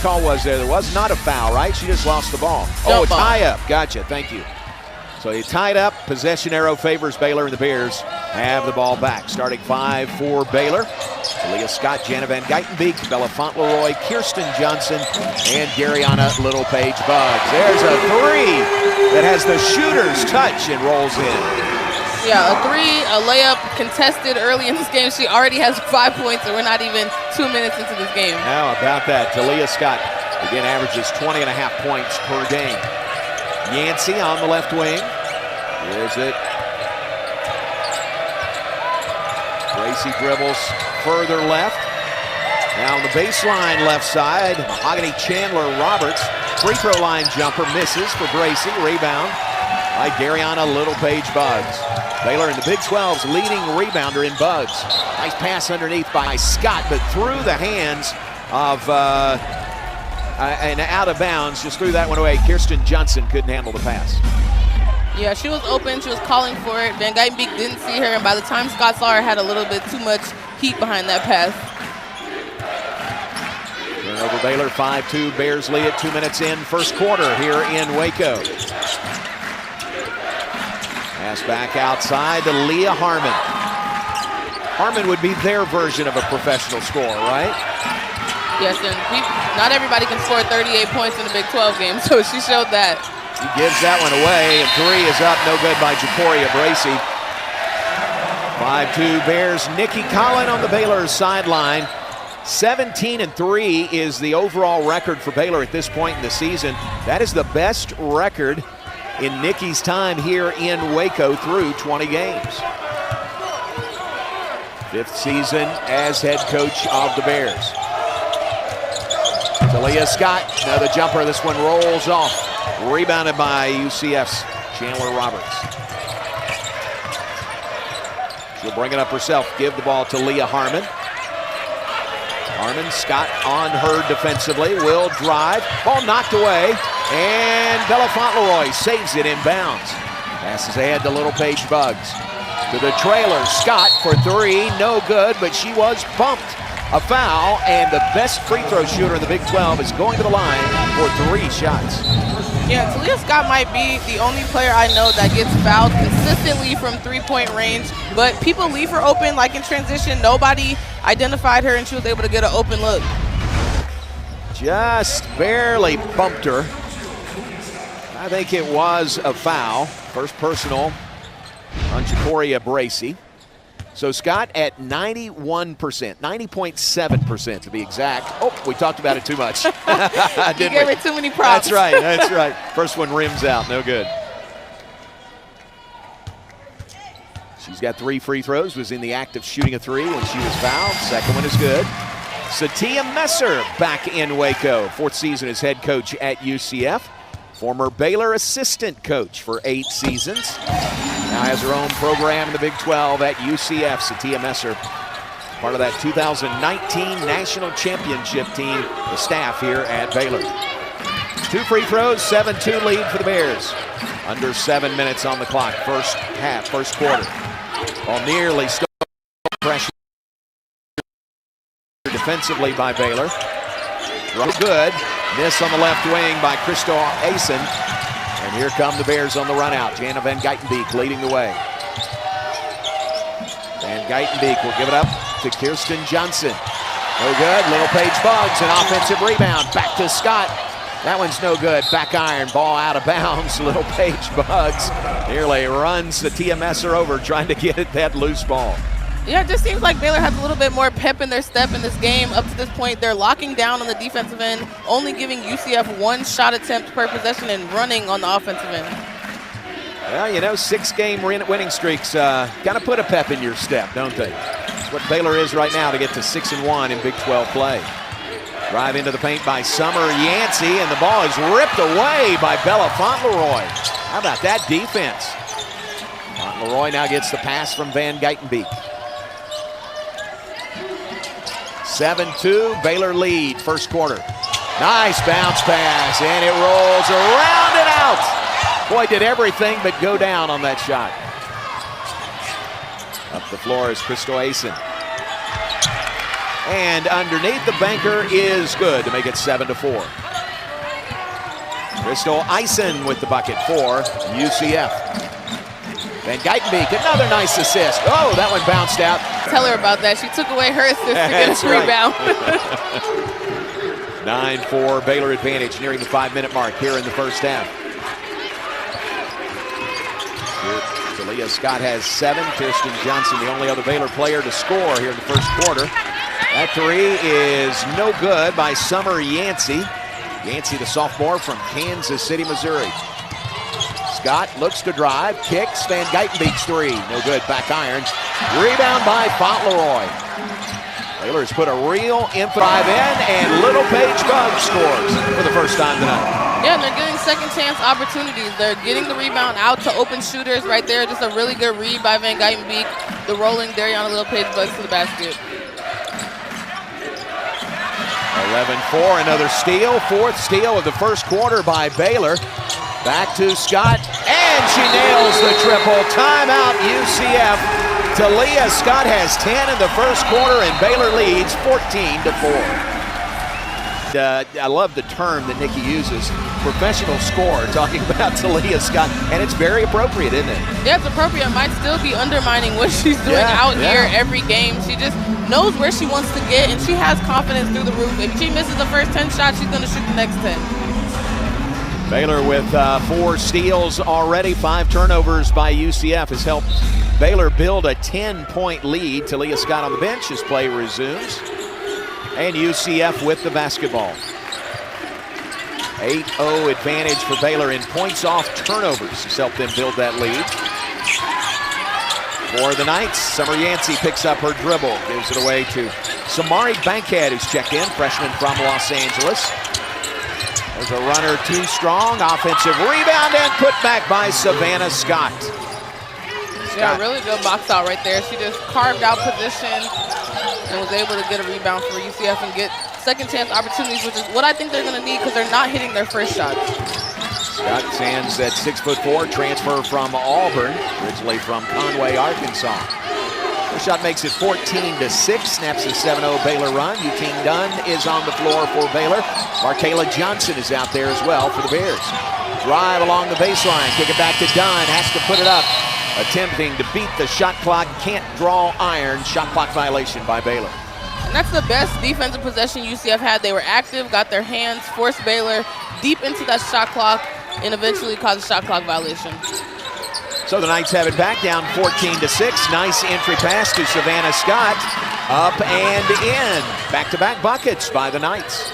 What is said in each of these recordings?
call was there? There was not a foul, right? She just lost the ball. Jump a ball. tie-up. Gotcha. Thank you. So they tied up. Possession arrow favors Baylor, and the Bears have the ball back. Starting 5 for Baylor. Leah Scott, Jana Van Geitenbeek, Bella Fauntleroy, Kirsten Johnson, and Garyana Littlepage Buggs. There's a three that has the shooter's touch and rolls in. Yeah, a layup contested early in this game. She already has 5 points, and we're not even 2 minutes into this game. How about that? Talia Scott, again, averages 20.5 points per game. Yancey on the left wing. Here's it. Gracie dribbles further left. Now on the baseline left side, Mahogany Chandler Roberts. Free throw line jumper misses for Gracie. Rebound by Garyana Littlepage Buggs. Baylor in the Big 12's leading rebounder in Buggs. Nice pass underneath by Scott, but through the hands of and out of bounds. Just threw that one away. Kirsten Johnson couldn't handle the pass. Yeah, she was open. She was calling for it. Van Geitenbeek didn't see her, and by the time Scott saw her, had a little bit too much heat behind that pass. Turnover Baylor, 5-2. Bears lead it 2 minutes in first quarter here in Waco. Pass back outside to Leah Harmon. Harmon would be their version of a professional scorer, right? Yes, and not everybody can score 38 points in a Big 12 game, so she showed that. He gives that one away, and three is up, no good by Jacoria Bracey. 5-2 Bears. Nikki Collin on the Baylor sideline. 17-3 is the overall record for Baylor at this point in the season. That is the best record in Nikki's time here in Waco through 20 games. 5th season as head coach of the Bears. Talia Scott, another jumper. This one rolls off. Rebounded by UCF's Chandler Roberts. She'll bring it up herself. Give the ball to Leah Harmon. Harmon, Scott on her defensively. Will drive. Ball knocked away. And Bella Fauntleroy saves it in bounds. Passes ahead to Littlepage Buggs. To the trailer. Scott for three. No good, but she was bumped. A foul, and the best free throw shooter in the Big 12 is going to the line for 3 shots. Yeah, Talia Scott might be the only player I know that gets fouled consistently from three-point range, but people leave her open, like in transition. Nobody identified her, and she was able to get an open look. Just barely bumped her. I think it was a foul. First personal on Jacoria Bracey. So Scott at 91%, 90.7% to be exact. Oh, we talked about it too much. You gave her too many props. That's right, that's right. First one rims out, no good. She's got 3 free throws, was in the act of shooting a 3 when she was fouled. Second one is good. Satia Messer back in Waco. 4th season as head coach at UCF. Former Baylor assistant coach for 8 seasons. Now has her own program in the Big 12 at UCF. Satia Messer, part of that 2019 National Championship team, the staff here at Baylor. 2 free throws, 7-2 lead for the Bears. Under 7 minutes on the clock, first half, first quarter. Ball nearly stole pressure defensively by Baylor. Good. Miss on the left wing by Crystal Asen. And here come the Bears on the run out. Jana Van Geitenbeek leading the way. Van Geitenbeek will give it up to Kirsten Johnson. No good. Littlepage Buggs, an offensive rebound. Back to Scott. That one's no good. Back iron. Ball out of bounds. Littlepage Buggs nearly runs Satia Messer over trying to get at that loose ball. Yeah, it just seems like Baylor has a little bit more pep in their step in this game. Up to this point, they're locking down on the defensive end, only giving UCF 1 shot attempt per possession and running on the offensive end. Well, you know, 6-game winning streaks kind of put a pep in your step, don't they? That's what Baylor is right now to get to 6-1 in Big 12 play. Drive into the paint by Summer Yancey, and the ball is ripped away by Bella Fauntleroy. How about that defense? Fauntleroy now gets the pass from Van Geitenbeek. 7-2, Baylor lead, first quarter. Nice bounce pass, and it rolls around and out. Boy, did everything but go down on that shot. Up the floor is Crystal Asen. And underneath, the banker is good to make it 7-4. Crystal Eisen with the bucket for UCF. Van Geitenbeek, another nice assist. Oh, that one bounced out. Tell her about that. She took away her assist to get a rebound. 9-4 Baylor advantage, nearing the 5-minute mark here in the first half. Talia Scott has 7. Kirsten Johnson, the only other Baylor player to score here in the first quarter. That three is no good by Summer Yancey. Yancey, the sophomore from Kansas City, Missouri. Scott looks to drive, kicks, Van Geitenbeek's three. No good, back iron. Rebound by Fauntleroy. Baylor has put a real drive in, and Little Paige Bugg scores for the first time tonight. Yeah, and they're getting second chance opportunities. They're getting the rebound out to open shooters right there. Just a really good read by Van Geitenbeek. The rolling Dariana Little Paige Bugg to the basket. 11-4, another steal. Fourth steal of the first quarter by Baylor. Back to Scott, and she nails the triple. Timeout, UCF. Talia Scott has 10 in the first quarter, and Baylor leads 14-4. I love the term that Nikki uses, professional scorer, talking about Talia Scott, and it's very appropriate, isn't it? Yeah, it's appropriate. It might still be undermining what she's doing out here every game. She just knows where she wants to get, and she has confidence through the roof. If she misses the first 10 shots, she's going to shoot the next 10. Baylor with 4 steals already. 5 turnovers by UCF has helped Baylor build a 10-point lead. Talia Scott on the bench as play resumes. And UCF with the basketball. 8-0 advantage for Baylor in points off turnovers has helped them build that lead. For the Knights, Summer Yancey picks up her dribble, gives it away to Samari Bankhead, who's checked in, freshman from Los Angeles. There's a runner too strong, offensive rebound, and put back by Savannah Scott. Yeah, really good box out right there. She just carved out position and was able to get a rebound for UCF and get second chance opportunities, which is what I think they're going to need because they're not hitting their first shots. Scott stands at 6'4", transfer from Auburn, originally from Conway, Arkansas. Her shot makes it 14-6, snaps a 7-0 Baylor run. Eugene Dunn is on the floor for Baylor. Markayla Johnson is out there as well for the Bears. Drive along the baseline, kick it back to Dunn, has to put it up. Attempting to beat the shot clock, can't draw iron. Shot clock violation by Baylor. And that's the best defensive possession UCF had. They were active, got their hands, forced Baylor deep into that shot clock, and eventually caused a shot clock violation. So the Knights have it back, down 14-6. Nice entry pass to Savannah Scott. Up and in. Back-to-back buckets by the Knights.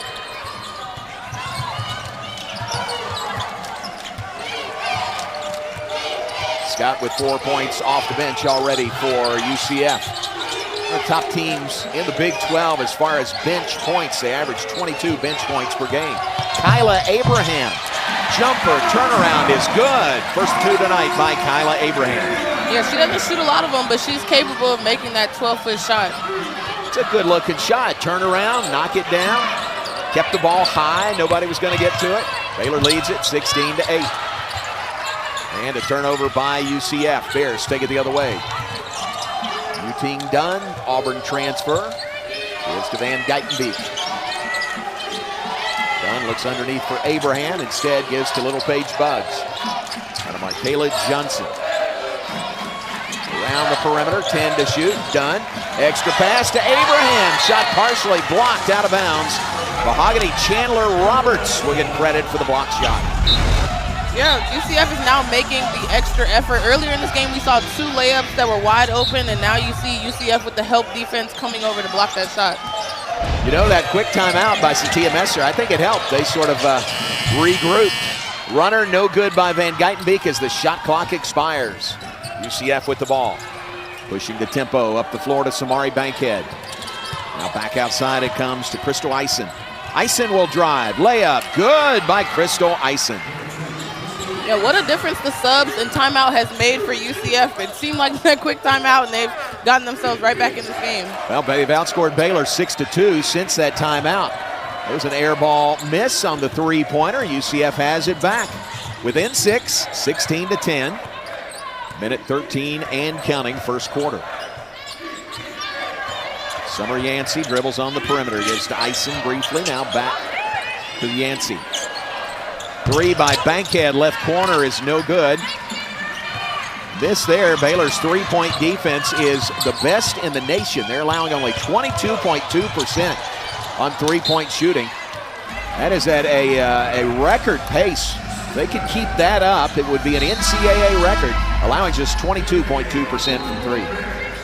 Scott with 4 points off the bench already for UCF. One of the top teams in the Big 12 as far as bench points. They average 22 bench points per game. Kyla Abraham, jumper, turnaround is good. First 2 tonight by Kyla Abraham. Yeah, she doesn't shoot a lot of them, but she's capable of making that 12-foot shot. It's a good-looking shot. Turn around, knock it down. Kept the ball high. Nobody was going to get to it. Baylor leads it 16-8. And a turnover by UCF. Bears take it the other way. Eugene Dunn, Auburn transfer. Gives to Van Geitenbeek. Dunn looks underneath for Abraham. Instead gives to Little Paige Buggs. And a Markayla Johnson. Around the perimeter, 10 to shoot. Dunn. Extra pass to Abraham. Shot partially blocked out of bounds. Mahogany Chandler Roberts will get credit for the block shot. Yeah, UCF is now making the extra effort. Earlier in this game, we saw 2 layups that were wide open, and now you see UCF with the help defense coming over to block that shot. You know, that quick timeout by Satia Messer, I think it helped. They sort of regrouped. Runner no good by Van Geitenbeek as the shot clock expires. UCF with the ball. Pushing the tempo up the floor to Samari Bankhead. Now back outside it comes to Crystal Eisen. Eisen will drive. Layup. Good by Crystal Eisen. Yeah, what a difference the subs and timeout has made for UCF. It seemed like a quick timeout, and they've gotten themselves right back in this game. Well, they've outscored Baylor 6-2 since that timeout. There's an air ball miss on the three-pointer. UCF has it back. Within 6, 16-10. Minute 13 and counting, first quarter. Summer Yancey dribbles on the perimeter. Gives to Eisen briefly. Now back to Yancey. Three by Bankhead, left corner is no good. This there, Baylor's three-point defense is the best in the nation. They're allowing only 22.2% on three-point shooting. That is at a record pace. If they could keep that up, it would be an NCAA record, allowing just 22.2% from three.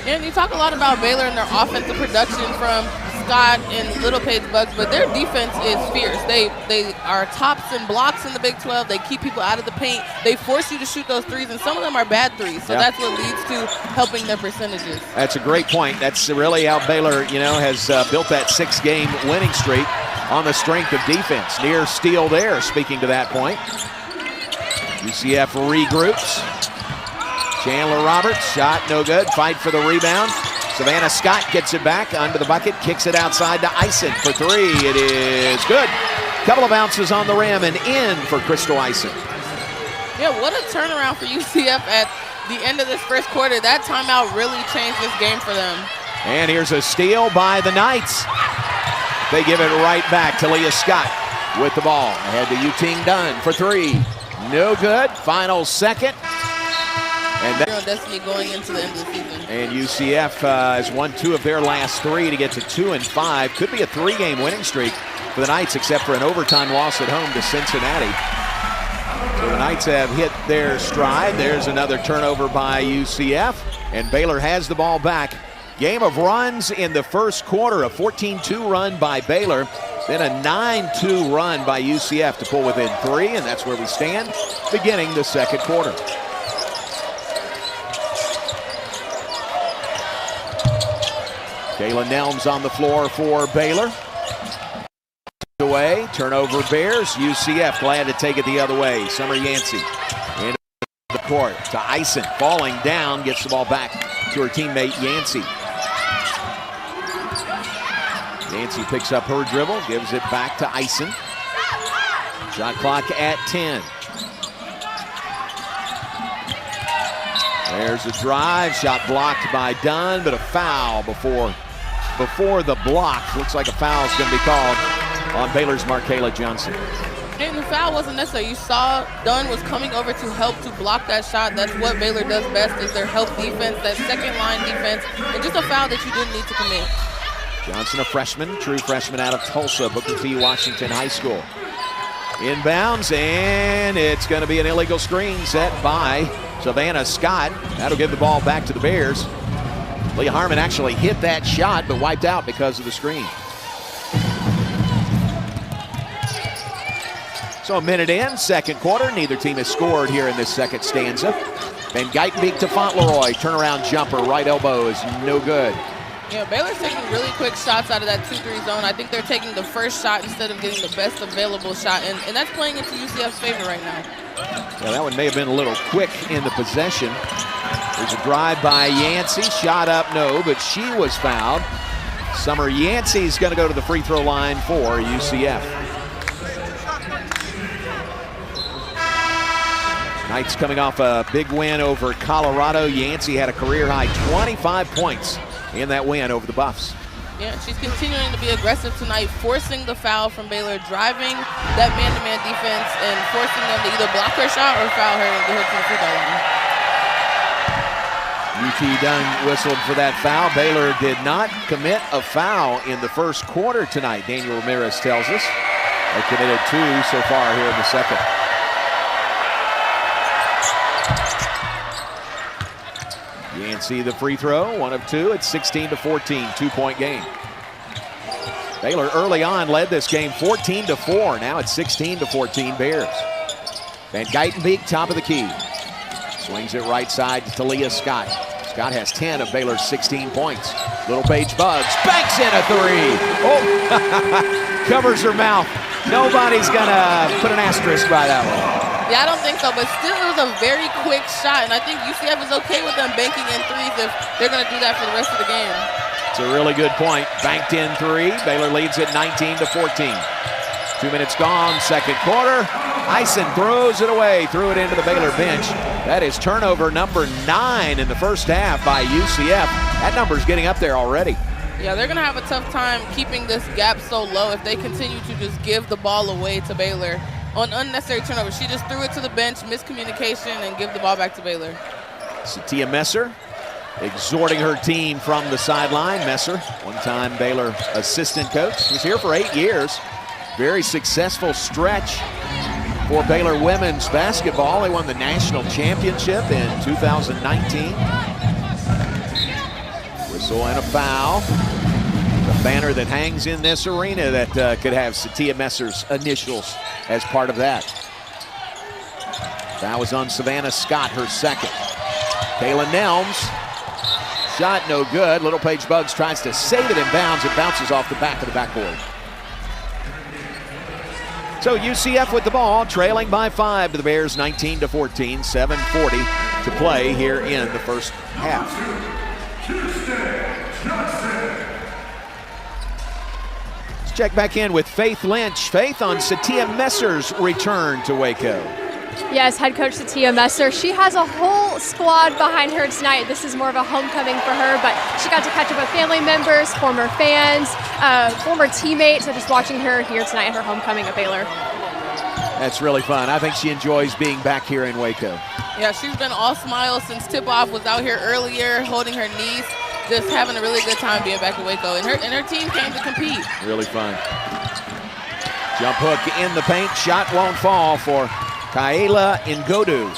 And you talk a lot about Baylor and their offensive production from Scott and Little Page Bucks, but their defense is fierce. They are tops in blocks in the Big 12. They keep people out of the paint. They force you to shoot those threes, and some of them are bad threes. So that's what leads to helping their percentages. That's a great point. That's really how Baylor, has built that six-game winning streak on the strength of defense. Near steal there, speaking to that point. UCF regroups. Chandler Roberts, shot no good. Fight for the rebound. Savannah Scott gets it back under the bucket, kicks it outside to Eisen for three. It is good. Couple of bounces on the rim and in for Crystal Eisen. Yeah, what a turnaround for UCF at the end of this first quarter. That timeout really changed this game for them. And here's a steal by the Knights. They give it right back to Leah Scott with the ball. Ahead to Yuting Dunn for three. No good. Final second. And destiny going into the end of the season. And UCF has won two of their last three to get to 2-5. Could be a three-game winning streak for the Knights, except for an overtime loss at home to Cincinnati. So the Knights have hit their stride. There's another turnover by UCF, and Baylor has the ball back. Game of runs in the first quarter, a 14-2 run by Baylor, then a 9-2 run by UCF to pull within three, and that's where we stand beginning the second quarter. Kayla Nelms on the floor for Baylor. Away, turnover Bears. UCF glad to take it the other way. Summer Yancey into the court to Eisen. Falling down, gets the ball back to her teammate Yancey. Yancey picks up her dribble, gives it back to Eisen. Shot clock at 10. There's a drive, shot blocked by Dunn, but a foul before the block. Looks like a foul is going to be called on Baylor's Markayla Johnson. And the foul wasn't necessary. You saw Dunn was coming over to help to block that shot. That's what Baylor does best, is their help defense, that second line defense, and just a foul that you didn't need to commit. Johnson, a freshman, true freshman out of Tulsa, Booker T. Washington High School. Inbounds, and it's going to be an illegal screen set by Savannah Scott. That'll give the ball back to the Bears. Leah Harmon actually hit that shot, but wiped out because of the screen. So a minute in, second quarter. Neither team has scored here in this second stanza. Van Geitenbeek to Fauntleroy. Turnaround jumper, right elbow is no good. Yeah, Baylor's taking really quick shots out of that 2-3 zone. I think they're taking the first shot instead of getting the best available shot, and that's playing into UCF's favor right now. Yeah, that one may have been a little quick in the possession. There's a drive by Yancey. Shot up, no, but she was fouled. Summer Yancey's going to go to the free throw line for UCF. Knights coming off a big win over Colorado. Yancey had a career-high 25 points in that win over the Buffs. Yeah, she's continuing to be aggressive tonight, forcing the foul from Baylor, driving that man-to-man defense and forcing them to either block her shot or foul her and get her to the free throw line. UT Dunn whistled for that foul. Baylor did not commit a foul in the first quarter tonight, Daniel Ramirez tells us. They committed two so far here in the second. Yancey the free throw, 1 of 2. It's 16-14, 2-point game. Baylor early on led this game 14-4. Now it's 16-14 Bears. Van Geitenbeek, top of the key. Swings it right side to Talia Scott. Scott has 10 of Baylor's 16 points. Little Paige Bugs banks in a three. Oh, covers her mouth. Nobody's gonna put an asterisk by that one. Yeah, I don't think so, but still it was a very quick shot, and I think UCF is okay with them banking in threes if they're going to do that for the rest of the game. It's a really good point. Banked in three. Baylor leads it 19-14. 2 minutes gone, second quarter. Eisen throws it away, threw it into the Baylor bench. That is turnover number 9 in the first half by UCF. That number's getting up there already. Yeah, they're going to have a tough time keeping this gap so low if they continue to just give the ball away to Baylor on unnecessary turnovers. She just threw it to the bench, miscommunication, and give the ball back to Baylor. Satia Messer exhorting her team from the sideline. Messer, one-time Baylor assistant coach, was here for 8 years. Very successful stretch for Baylor women's basketball. They won the national championship in 2019. Whistle and a foul. The banner that hangs in this arena that could have Satia Messer's initials as part of that. That was on Savannah Scott, her second. Kayla Nelms, shot no good. Little Paige Buggs tries to save it in bounds. It bounces off the back of the backboard. So UCF with the ball, trailing by 5 to the Bears, 19-14, 7:40 to play here in the first half. Let's check back in with Faith Lynch. Faith, on Satia Messer's return to Waco. Yes, head coach Satia Messer. She has a whole squad behind her tonight. This is more of a homecoming for her, but she got to catch up with family members, former fans, former teammates. So just watching her here tonight at her homecoming at Baylor. That's really fun. I think she enjoys being back here in Waco. Yeah, she's been all smiles since tip-off, was out here earlier holding her niece, just having a really good time being back in Waco. And her team came to compete. Really fun. Jump hook in the paint. Shot won't fall for Kaela Ngodu.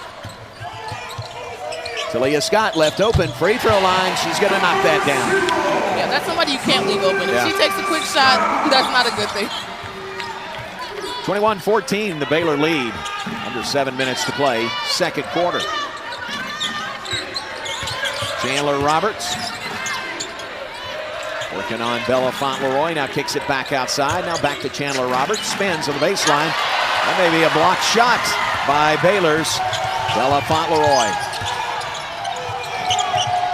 Talia Scott left open. Free throw line. She's going to knock that down. Yeah, that's somebody you can't leave open. If she takes a quick shot, that's not a good thing. 21-14, the Baylor lead. Under 7 minutes to play, second quarter. Chandler Roberts working on Bella Fauntleroy. Now kicks it back outside. Now back to Chandler Roberts. Spins on the baseline. That may be a blocked shot by Baylor's Bella Fauntleroy.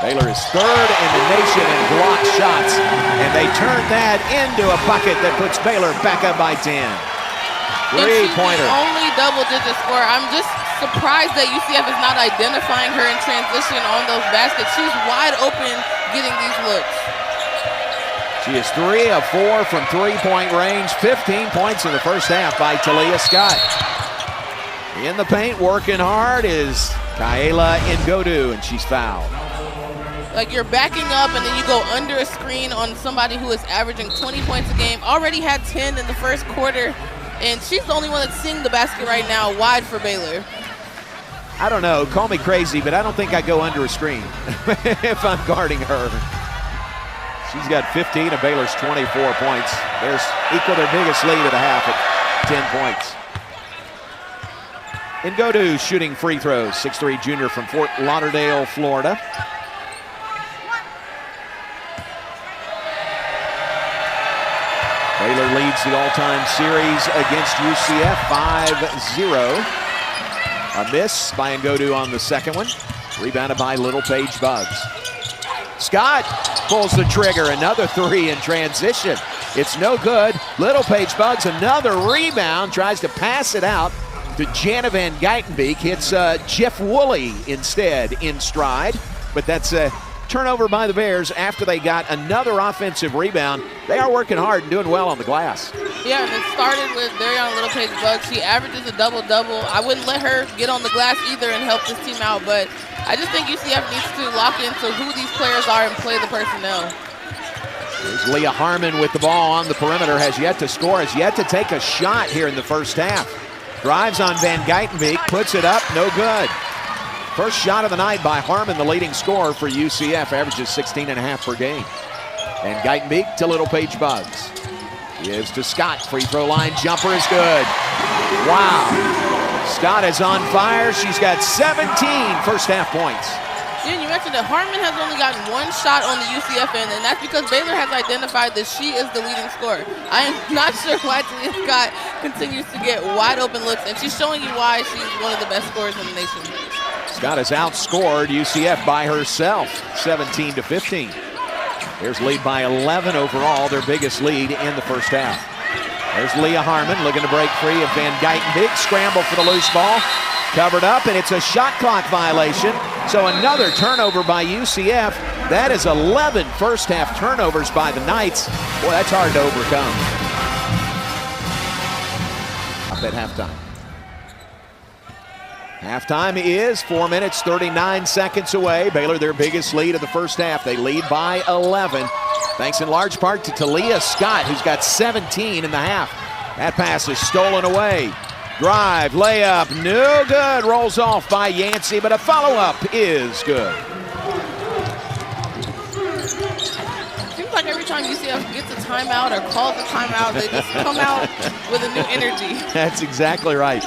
Baylor is third in the nation in blocked shots, and they turn that into a bucket that puts Baylor back up by 10. Three-pointer. Only double-digit score. I'm just surprised that UCF is not identifying her in transition on those baskets. She's wide open getting these looks. She is 3 of 4 from three-point range. 15 points in the first half by Talia Scott. In the paint, working hard, is Kaela Ngodu, and she's fouled. Like, you're backing up and then you go under a screen on somebody who is averaging 20 points a game. Already had 10 in the first quarter. And she's the only one that's seeing the basket right now, wide for Baylor. I don't know, call me crazy, but I don't think I go under a screen if I'm guarding her. She's got 15 of Baylor's 24 points. There's equal their biggest lead of the half at 10 points. Ngodu shooting free throws, 6'3" junior from Fort Lauderdale, Florida. Baylor leads the all-time series against UCF 5-0. A miss by Ngodu on the second one. Rebounded by Little Paige Buggs. Scott pulls the trigger. Another three in transition. It's no good. Little Paige Buggs, another rebound. Tries to pass it out to Jana Van Geitenbeek. Hits Jeff Woolley instead in stride. But that's a turnover by the Bears after they got another offensive rebound. They are working hard and doing well on the glass. Yeah, and it started with Darion Little Paige Buggs. She averages a double-double. I wouldn't let her get on the glass either and help this team out, but I just think UCF needs to lock into who these players are and play the personnel. There's Leah Harmon with the ball on the perimeter, has yet to score, has yet to take a shot here in the first half. Drives on Van Geitenbeek, puts it up, no good. First shot of the night by Harmon, the leading scorer for UCF, averages 16.5 per game. And Geitenbeek to Little Paige Buggs. Gives to Scott, free throw line, jumper is good. Wow, Scott is on fire. She's got 17 first half points. Yeah, you mentioned that Harmon has only gotten one shot on the UCF end, and that's because Baylor has identified that she is the leading scorer. I am not sure why Talia Scott continues to get wide open looks, and she's showing you why she's one of the best scorers in the nation. Scott has outscored UCF by herself, 17-15. There's lead by 11 overall, their biggest lead in the first half. There's Leah Harmon looking to break free of Van Geitenbeek. Scramble for the loose ball. Covered up, and it's a shot clock violation. So another turnover by UCF. That is 11 first half turnovers by the Knights. Boy, that's hard to overcome. Up at halftime. Halftime is 4 minutes, 39 seconds away. Baylor, their biggest lead of the first half. They lead by 11. Thanks in large part to Talia Scott, who's got 17 in the half. That pass is stolen away. Drive, layup, no good. Rolls off by Yancey, but a follow-up is good. Seems like every time UCF gets a timeout or calls a timeout, they just come out with a new energy. That's exactly right.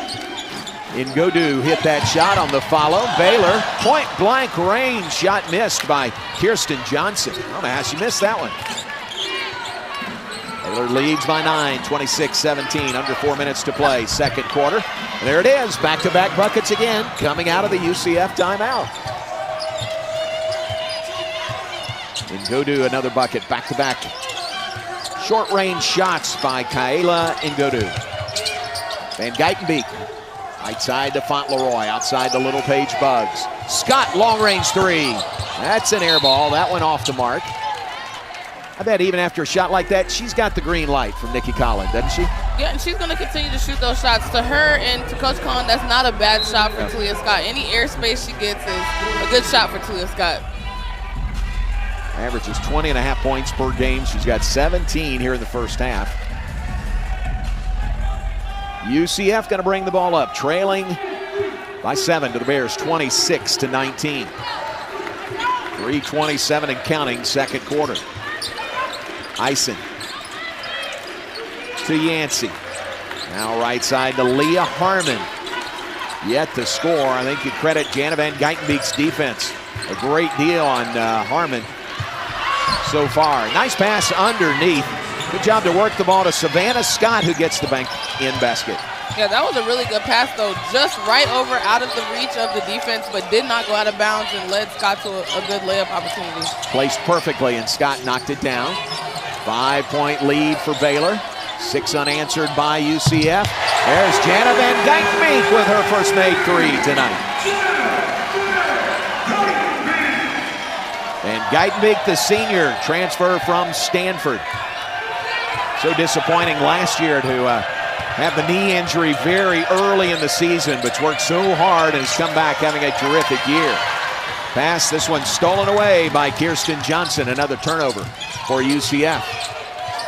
Ngodu hit that shot on the follow. Baylor, point-blank range shot missed by Kirsten Johnson. I don't know how she missed that one. Baylor leads by 9, 26-17, under 4 minutes to play, second quarter. And there it is, back-to-back buckets again, coming out of the UCF timeout. Ngodu, another bucket, back-to-back. Short-range shots by Kaela Ngodu. Van Geitenbeek, right side to Fauntleroy, outside the Little Page Bugs. Scott, long-range three. That's an air ball, that went off the mark. I bet even after a shot like that, she's got the green light from Nikki Collin, doesn't she? Yeah, and she's going to continue to shoot those shots. To her and to Coach Collin, that's not a bad shot for Talia Scott. Any airspace she gets is a good shot for Talia Scott. Averages 20.5 points per game. She's got 17 here in the first half. UCF going to bring the ball up, trailing by 7 to the Bears, 26-19. 3:27 and counting, second quarter. Eisen to Yancey. Now right side to Leah Harmon. Yet to score. I think you credit Jana Van Geitenbeek's defense a great deal on Harmon so far. Nice pass underneath. Good job to work the ball to Savannah Scott, who gets the bank in basket. Yeah, that was a really good pass, though. Just right over out of the reach of the defense, but did not go out of bounds and led Scott to a good layup opportunity. Placed perfectly, and Scott knocked it down. 5-point lead for Baylor. 6 unanswered by UCF. There's Jana Van Geitenbeek with her first made three tonight. Van Geitenbeek, the senior, transfer from Stanford. So disappointing last year to have the knee injury very early in the season, but's worked so hard and has come back having a terrific year. Pass, this one stolen away by Kirsten Johnson. Another turnover for UCF.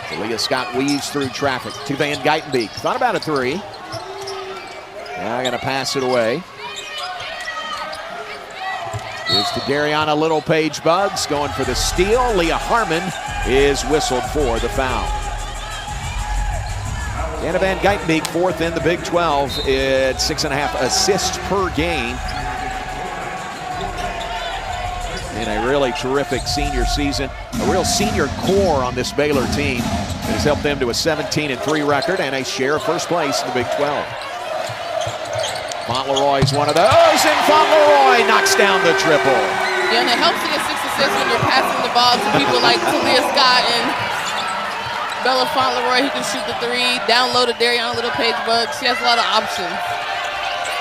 Talia Scott weaves through traffic to Van Geitenbeek. Thought about a three. Now going to pass it away. Gives to Dariana Little Page Bugs, going for the steal. Leah Harmon is whistled for the foul. Jana Van Geitenbeek, fourth in the Big 12 at 6.5 assists per game. In a really terrific senior season. A real senior core on this Baylor team that has helped them to a 17-3 record and a share of first place in the Big 12. Fauntleroy's one of those, and Fauntleroy knocks down the triple. Yeah, and it helps to get 6 assists when you're passing the ball to people like Talia Scott and Bella Fauntleroy, who can shoot the three. Down low to Dariana Little Page Bugs. She has a lot of options.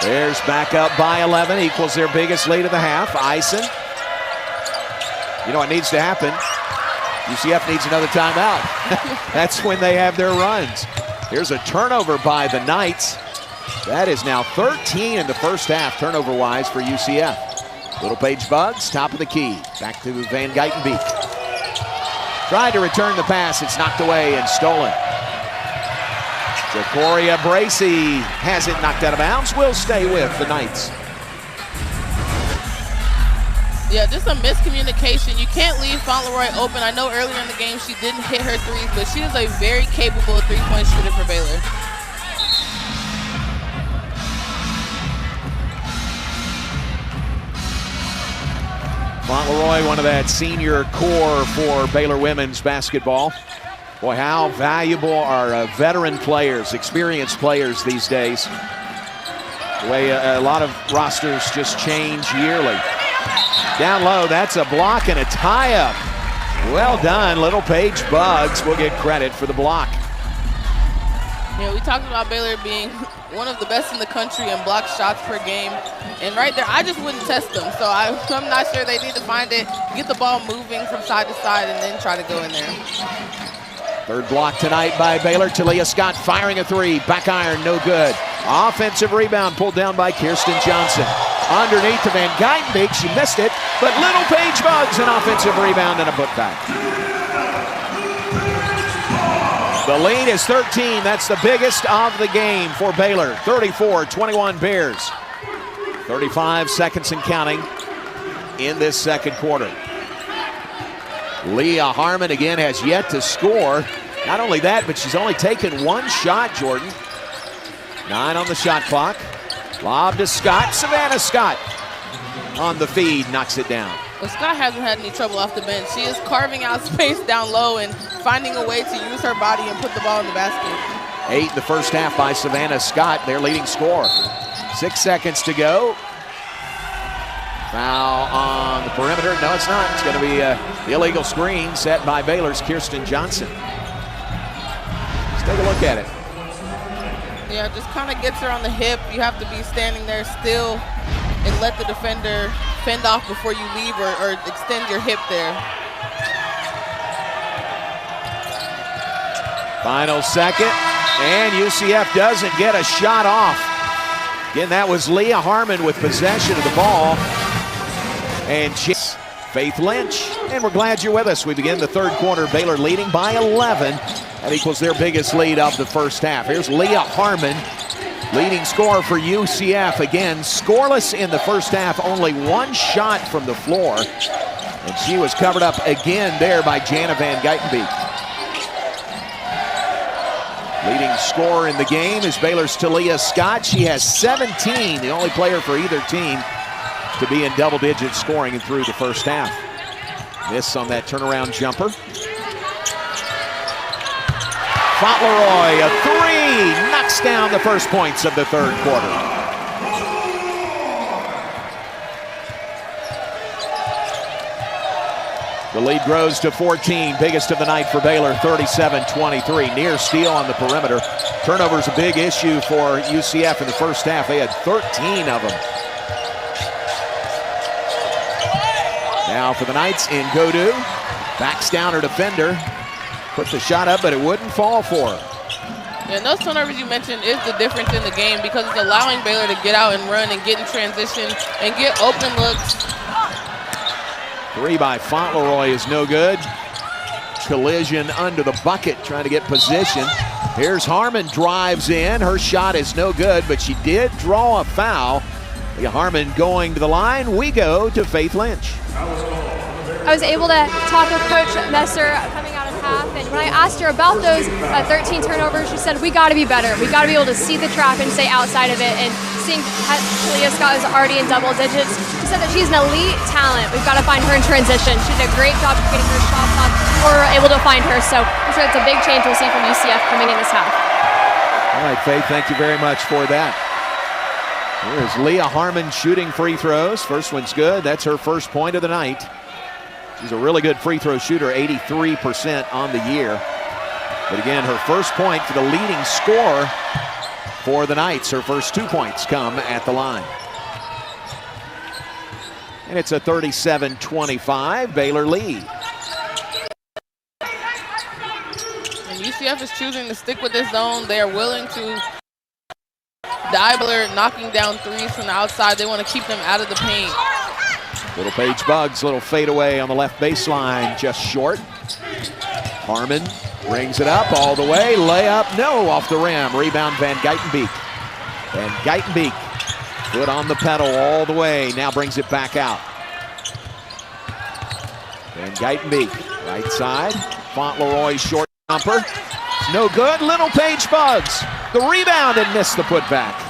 Bears back up by 11, equals their biggest lead of the half. Eisen. You know what needs to happen? UCF needs another timeout. That's when they have their runs. Here's a turnover by the Knights. That is now 13 in the first half, turnover-wise, for UCF. Little Page Bugs, top of the key. Back to Van Geitenbeek. Tried to return the pass. It's knocked away and stolen. Jacoria Bracey has it knocked out of bounds. Will stay with the Knights. Yeah, just a miscommunication. You can't leave Fauntleroy open. I know earlier in the game she didn't hit her threes, but she is a very capable three-point shooter for Baylor. Fauntleroy, one of that senior core for Baylor women's basketball. Boy, how valuable are veteran players, experienced players these days. The way a lot of rosters just change yearly. Down low, that's a block and a tie-up. Well done, Little Page Bugs will get credit for the block. Yeah, we talked about Baylor being one of the best in the country in block shots per game. And right there, I just wouldn't test them. So I'm not sure. They need to find it, get the ball moving from side to side, and then try to go in there. Third block tonight by Baylor. Talia Scott firing a three. Back iron, no good. Offensive rebound pulled down by Kirsten Johnson. Underneath to Van Geitenbeek. She missed it, but Little Paige Buggs an offensive rebound and a putback. The lead is 13. That's the biggest of the game for Baylor. 34-21 Bears. 35 seconds and counting in this second quarter. Leah Harmon again has yet to score. Not only that, but she's only taken one shot, Jordan. 9 on the shot clock. Lob to Scott. Savannah Scott on the feed, knocks it down. Well, Scott hasn't had any trouble off the bench. She is carving out space down low and finding a way to use her body and put the ball in the basket. 8 in the first half by Savannah Scott, their leading scorer. 6 seconds to go. Foul on the perimeter. No, it's not. It's going to be the illegal screen set by Baylor's Kirsten Johnson. Let's take a look at it. Yeah, just kind of gets her on the hip. You have to be standing there still and let the defender fend off before you leave or extend your hip there. Final second, and UCF doesn't get a shot off. Again, that was Leah Harmon with possession of the ball. And Faith Lynch, and we're glad you're with us. We begin the third quarter, Baylor leading by 11. That equals their biggest lead of the first half. Here's Leah Harmon, leading scorer for UCF. Again, scoreless in the first half, only one shot from the floor. And she was covered up again there by Jana Van Geitenbeek. Leading scorer in the game is Baylor's Talia Scott. She has 17, the only player for either team to be in double-digit scoring and through the first half. Miss on that turnaround jumper. Fauntleroy, a three, knocks down the first points of the third quarter. The lead grows to 14, biggest of the night for Baylor, 37-23. Near steal on the perimeter. Turnovers a big issue for UCF in the first half. They had 13 of them. Now for the Knights in Godu. Backs down her defender. Put the shot up, but it wouldn't fall for her. Yeah, and those turnovers you mentioned is the difference in the game because it's allowing Baylor to get out and run and get in transition and get open looks. Three by Fauntleroy is no good. Collision under the bucket, trying to get position. Here's Harmon, drives in. Her shot is no good, but she did draw a foul. Harmon going to the line. We go to Faith Lynch. I was able to talk with Coach Messer coming out of half, and when I asked her about those 13 turnovers, she said, we got to be better. We got to be able to see the trap and stay outside of it, and seeing Talia Scott is already in double digits. She said that she's an elite talent. We've got to find her in transition. She did a great job of getting her shots off. We're able to find her, so I'm sure it's a big change we'll see from UCF coming in this half. All right, Faith, thank you very much for that. Here's Leah Harmon shooting free throws. First one's good. That's her first point of the night. She's a really good free throw shooter, 83% on the year. But again, her first point for the leading scorer for the Knights. Her first 2 points come at the line. And it's a 37-25 Baylor lead. And UCF is choosing to stick with this zone. They are willing to Baylor knocking down threes from the outside. They want to keep them out of the paint. Little Paige Buggs, little fadeaway on the left baseline, just short. Harmon brings it up all the way. Layup, no, off the rim. Rebound, Van Geitenbeek. Van Geitenbeek, foot on the pedal all the way. Now brings it back out. Van Geitenbeek, right side. Fauntleroy, short jumper. No good. Little Paige Buggs, the rebound and missed the putback.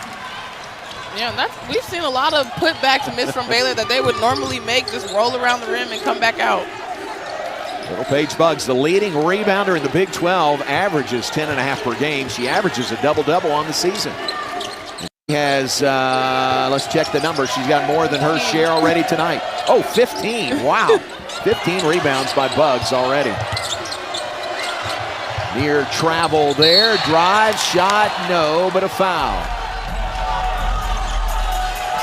Yeah, we've seen a lot of putbacks miss from Baylor that they would normally make, just roll around the rim and come back out. Little Paige Buggs, the leading rebounder in the Big 12, averages 10.5 per game. She averages a double-double on the season. She has, let's check the number. She's got more than her share already tonight. Oh, 15, wow. 15 rebounds by Buggs already. Near travel there, drive, shot, no, but a foul.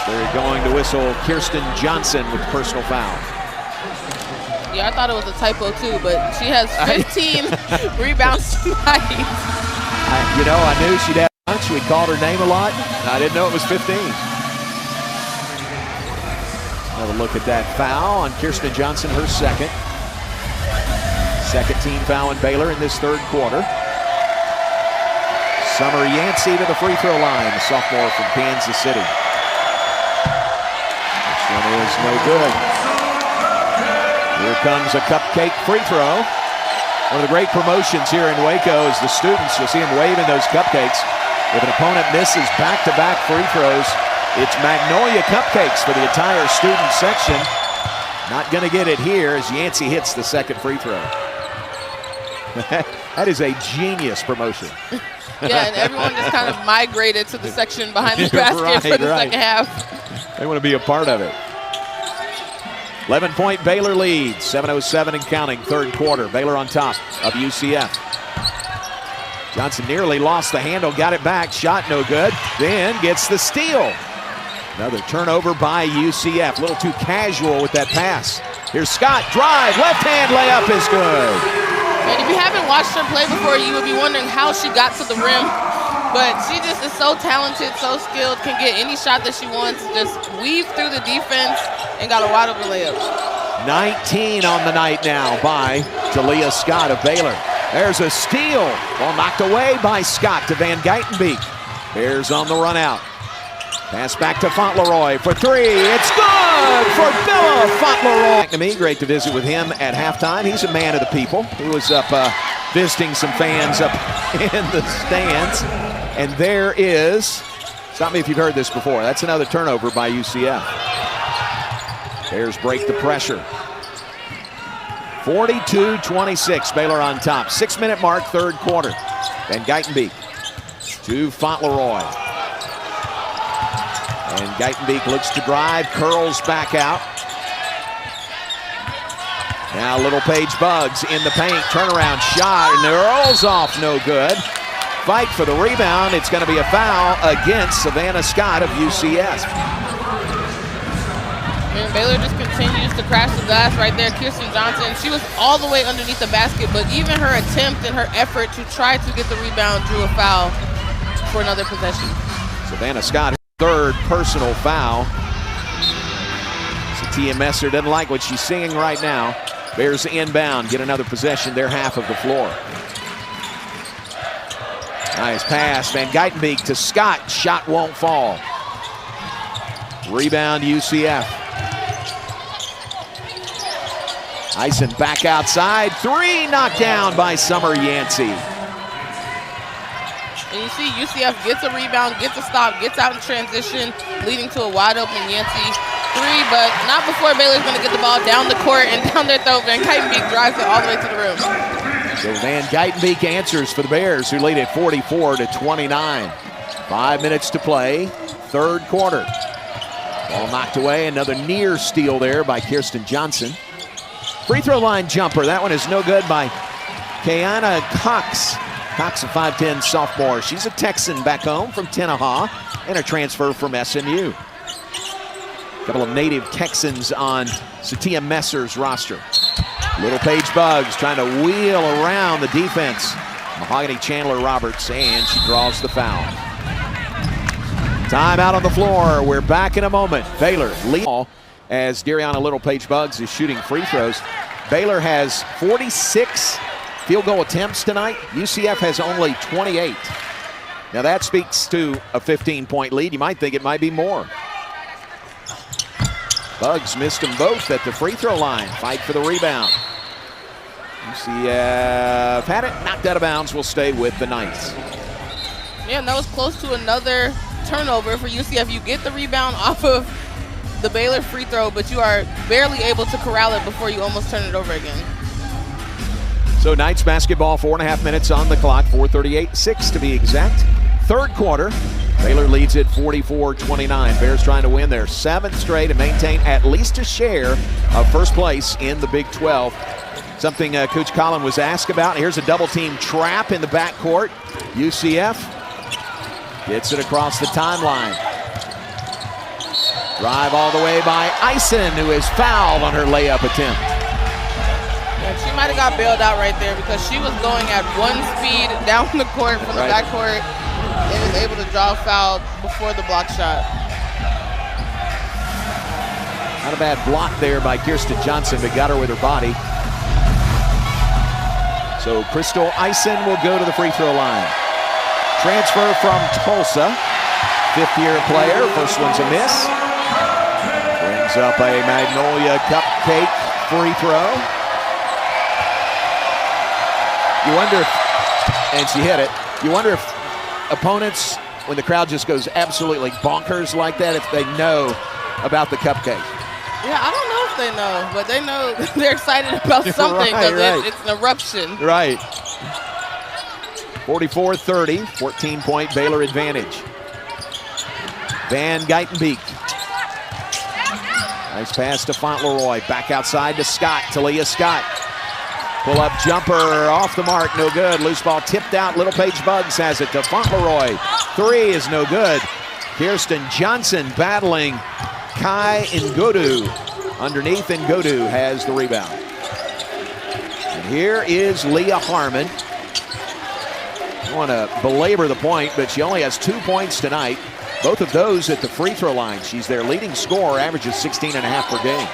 They're going to whistle Kirsten Johnson with personal foul. Yeah, I thought it was a typo too, but she has 15 rebounds tonight. I knew she'd have a bunch. We called her name a lot, and I didn't know it was 15. Another look at that foul on Kirsten Johnson, her second. Second team foul in Baylor in this third quarter. Summer Yancey to the free throw line, the sophomore from Kansas City. This one is no good. Here comes a cupcake free throw. One of the great promotions here in Waco is the students. You'll see them waving those cupcakes. If an opponent misses back-to-back free throws, it's Magnolia cupcakes for the entire student section. Not going to get it here as Yancey hits the second free throw. That is a genius promotion. Yeah, and everyone just kind of migrated to the section behind the basket for the second half. They want to be a part of it. 11-point Baylor lead, 7:07 and counting, third quarter. Baylor on top of UCF. Johnson nearly lost the handle, got it back, shot no good, then gets the steal. Another turnover by UCF, a little too casual with that pass. Here's Scott, drive, left hand layup is good. And if you haven't watched her play before, you would be wondering how she got to the rim. But she just is so talented, so skilled, can get any shot that she wants, just weave through the defense, and got a wide open layup. 19 on the night now by Talia Scott of Baylor. There's a steal. Ball knocked away by Scott to Van Geitenbeek. Bears on the run out. Pass back to Fauntleroy for three. It's good for Bella Fauntleroy. To me, great to visit with him at halftime. He's a man of the people. He was up visiting some fans up in the stands. And there is, stop me if you've heard this before, that's another turnover by UCF. Bears break the pressure. 42-26, Baylor on top. 6-minute mark, third quarter. Van Geitenbeek to Fauntleroy. And Geitenbeek looks to drive, curls back out. Now Little Paige Bugs in the paint, turnaround shot, and it rolls off, no good. Fight for the rebound, it's going to be a foul against Savannah Scott of UCF. And Baylor just continues to crash the glass right there. Kirsten Johnson, she was all the way underneath the basket, but even her attempt and her effort to try to get the rebound drew a foul for another possession. Savannah Scott, third personal foul. Tia Messer doesn't like what she's seeing right now. Bears inbound, get another possession, their half of the floor. Nice pass, Van Geitenbeek to Scott, shot won't fall. Rebound UCF. Eisen back outside, three knocked down by Summer Yancey. And you see UCF gets a rebound, gets a stop, gets out in transition, leading to a wide open Yancey three, but not before Baylor's going to get the ball down the court and down their throat. Van Geitenbeek drives it all the way to the rim. So Van Geitenbeek answers for the Bears, who lead at 44-29. 5 minutes to play, third quarter. Ball knocked away, another near steal there by Kirsten Johnson. Free throw line jumper, that one is no good by Kayana Cox. Cox, a 5'10 sophomore. She's a Texan back home from Tenaha and a transfer from SMU. A couple of native Texans on Satia Messer's roster. Little Paige Bugs trying to wheel around the defense. Mahogany Chandler Roberts, and she draws the foul. Time out on the floor. We're back in a moment. Baylor lead as Dariana Little Paige Bugs is shooting free throws. Baylor has 46 field goal attempts tonight. UCF has only 28. Now that speaks to a 15-point lead. You might think it might be more. Bugs missed them both at the free throw line. Fight for the rebound. UCF had it, knocked out of bounds, will stay with the Knights. Yeah, and that was close to another turnover for UCF. You get the rebound off of the Baylor free throw, but you are barely able to corral it before you almost turn it over again. So Knights basketball, 4.5 minutes on the clock, 4:38-6 to be exact. Third quarter, Baylor leads it 44-29. Bears trying to win their 7th straight and maintain at least a share of first place in the Big 12. Something Coach Collin was asked about. Here's a double team trap in the backcourt. UCF gets it across the timeline. Drive all the way by Eisen, who is fouled on her layup attempt. Yeah, she might have got bailed out right there because she was going at one speed down the court from the backcourt and was able to draw a foul before the block shot. Not a bad block there by Kirsten Johnson, but got her with her body. So Crystal Eisen will go to the free throw line. Transfer from Tulsa, fifth-year player. First one's a miss. Brings up a Magnolia Cupcake free throw. You wonder if, and she hit it, you wonder if opponents, when the crowd just goes absolutely bonkers like that, if they know about the cupcake. Yeah, I don't know if they know, but they know they're excited about something because it's an eruption. Right. 44-30, 14-point Baylor advantage. Van Geitenbeek. Nice pass to Fauntleroy. Back outside to Scott, Talia Scott. Pull-up jumper off the mark, no good. Loose ball tipped out. Little Paige Buggs has it to Fauntleroy. Three is no good. Kirsten Johnson battling Kai Ngodu. Underneath, Ngodu has the rebound. And here is Leah Harmon. I want to belabor the point, but she only has 2 points tonight. Both of those at the free throw line. She's their leading scorer, averages 16.5 per game.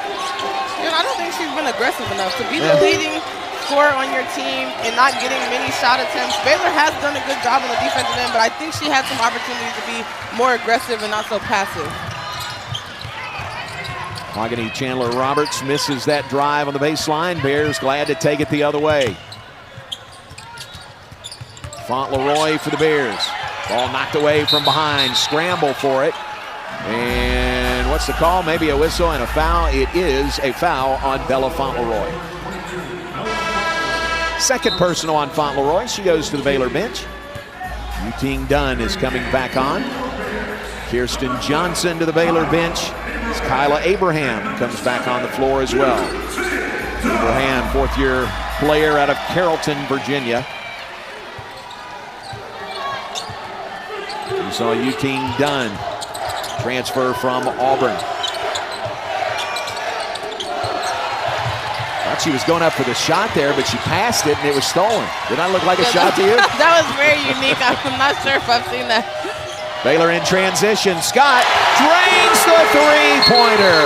And I don't think she's been aggressive enough to be the leading scorer on your team and not getting many shot attempts. Baylor has done a good job on the defensive end, but I think she had some opportunities to be more aggressive and not so passive. Mahogany Chandler Roberts misses that drive on the baseline. Bears glad to take it the other way. Fauntleroy for the Bears. Ball knocked away from behind. Scramble for it. And what's the call? Maybe a whistle and a foul. It is a foul on Bella Fauntleroy. Second personal on Fauntleroy. She goes to the Baylor bench. Yuting Dunn is coming back on. Kirsten Johnson to the Baylor bench. As Kyla Abraham comes back on the floor as well. Abraham, fourth-year player out of Carrollton, Virginia. You saw Yuting Dunn transfer from Auburn. Thought she was going up for the shot there, but she passed it and it was stolen. Did that look like a shot to you? That was very unique. I'm not sure if I've seen that. Baylor in transition. Scott drains the three-pointer.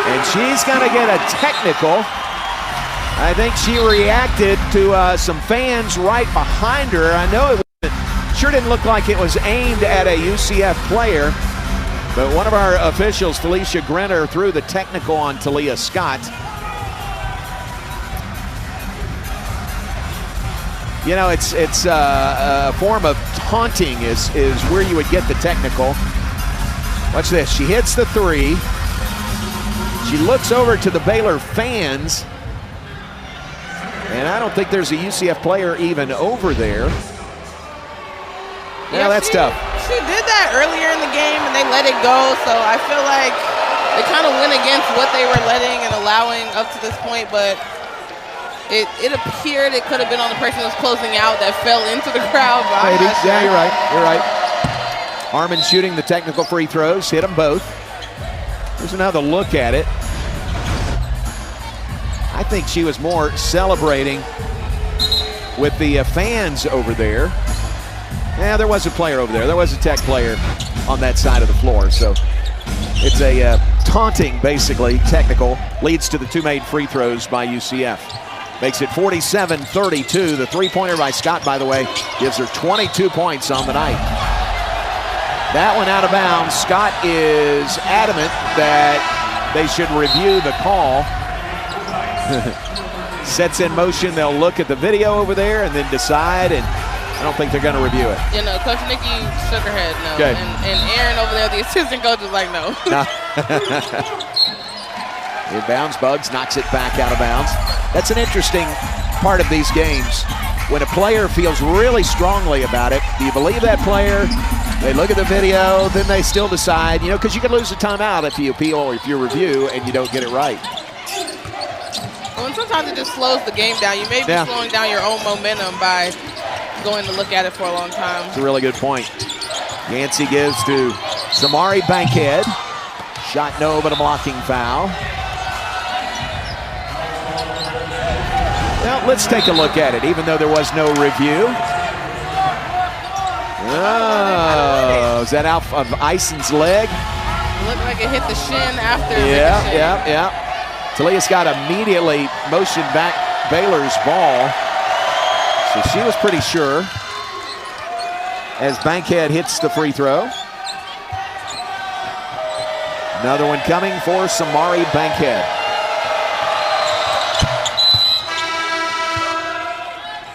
And she's going to get a technical. I think she reacted to some fans right behind her. I know it sure didn't look like it was aimed at a UCF player, but one of our officials, Felicia Grenner, threw the technical on Talia Scott. You know, it's a form of taunting is where you would get the technical. Watch this. She hits the three. She looks over to the Baylor fans, and I don't think there's a UCF player even over there. Yeah, that's tough. She did that earlier in the game, and they let it go, so I feel like they kind of went against what they were letting and allowing up to this point, but it appeared it could have been on the person who was closing out that fell into the crowd. Maybe. Yeah, you're right. You're right. Harmon shooting the technical free throws. Hit them both. Here's another look at it. I think she was more celebrating with the fans over there. Yeah, there was a player over there. There was a Tech player on that side of the floor. So it's a taunting, basically, technical. Leads to the two made free throws by UCF. Makes it 47-32. The three-pointer by Scott, by the way, gives her 22 points on the night. That one out of bounds. Scott is adamant that they should review the call. Sets in motion. They'll look at the video over there and then decide, and I don't think they're going to review it. You know, Coach Nikki shook her head no. Okay. And Aaron over there, the assistant coach, was like, no. Inbounds, Buggs knocks it back out of bounds. That's an interesting part of these games. When a player feels really strongly about it, do you believe that player? They look at the video, then they still decide, you know, because you can lose a timeout if you appeal or if you review and you don't get it right. Well, and sometimes it just slows the game down. You may be slowing down your own momentum by going to look at it for a long time. It's a really good point. Yancey gives to Samari Bankhead. Shot no, but a blocking foul. Well, let's take a look at it, even though there was no review. Oh, is that out of Ison's leg? It looked like it hit the shin after. Yeah. Talia Scott immediately motioned back Baylor's ball. So she was pretty sure as Bankhead hits the free throw. Another one coming for Samari Bankhead.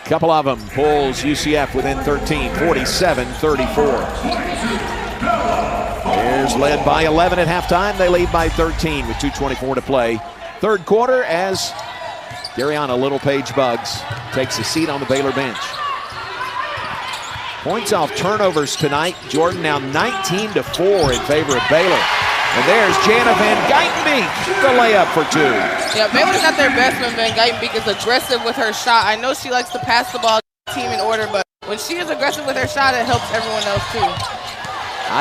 Couple of them pulls UCF within 13, 47-34. Bears led by 11 at halftime. They lead by 13 with 2:24 to play. Third quarter as Dariana Littlepage-Buggs takes a seat on the Baylor bench. Points off turnovers tonight. Jordan now 19-4 in favor of Baylor. And there's Jana Van Geitenbeek, the layup for 2. Yeah, Baylor's not their best when Van Geitenbeek is aggressive with her shot. I know she likes to pass the ball, team in order, but when she is aggressive with her shot, it helps everyone else too.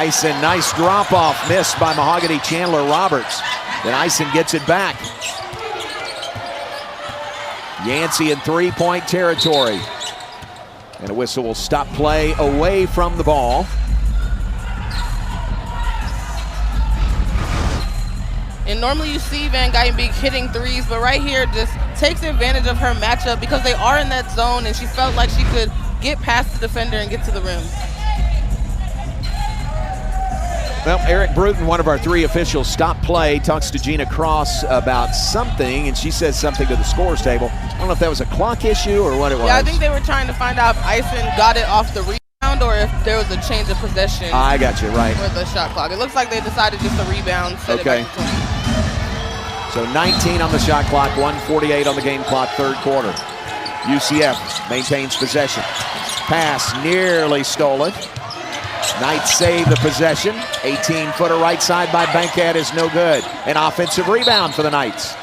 Ison, nice drop-off, missed by Mahogany Chandler Roberts. Then Ison gets it back. Yancey in three-point territory. And a whistle will stop play away from the ball. And normally you see Van Geitenbeek hitting threes, but right here just takes advantage of her matchup because they are in that zone and she felt like she could get past the defender and get to the rim. Well, Eric Bruton, one of our 3 officials, stopped play, talks to Gina Cross about something, and she says something to the scores table. I don't know if that was a clock issue or what it was. Yeah, I think they were trying to find out if Ison got it off the rebound or if there was a change of possession. I got you, right. For the shot clock. It looks like they decided just to rebound. Okay. So 19 on the shot clock, 1:48 on the game clock, third quarter. UCF maintains possession. Pass nearly stolen. Knights save the possession. 18-footer right side by Bankhead is no good. An offensive rebound for the Knights.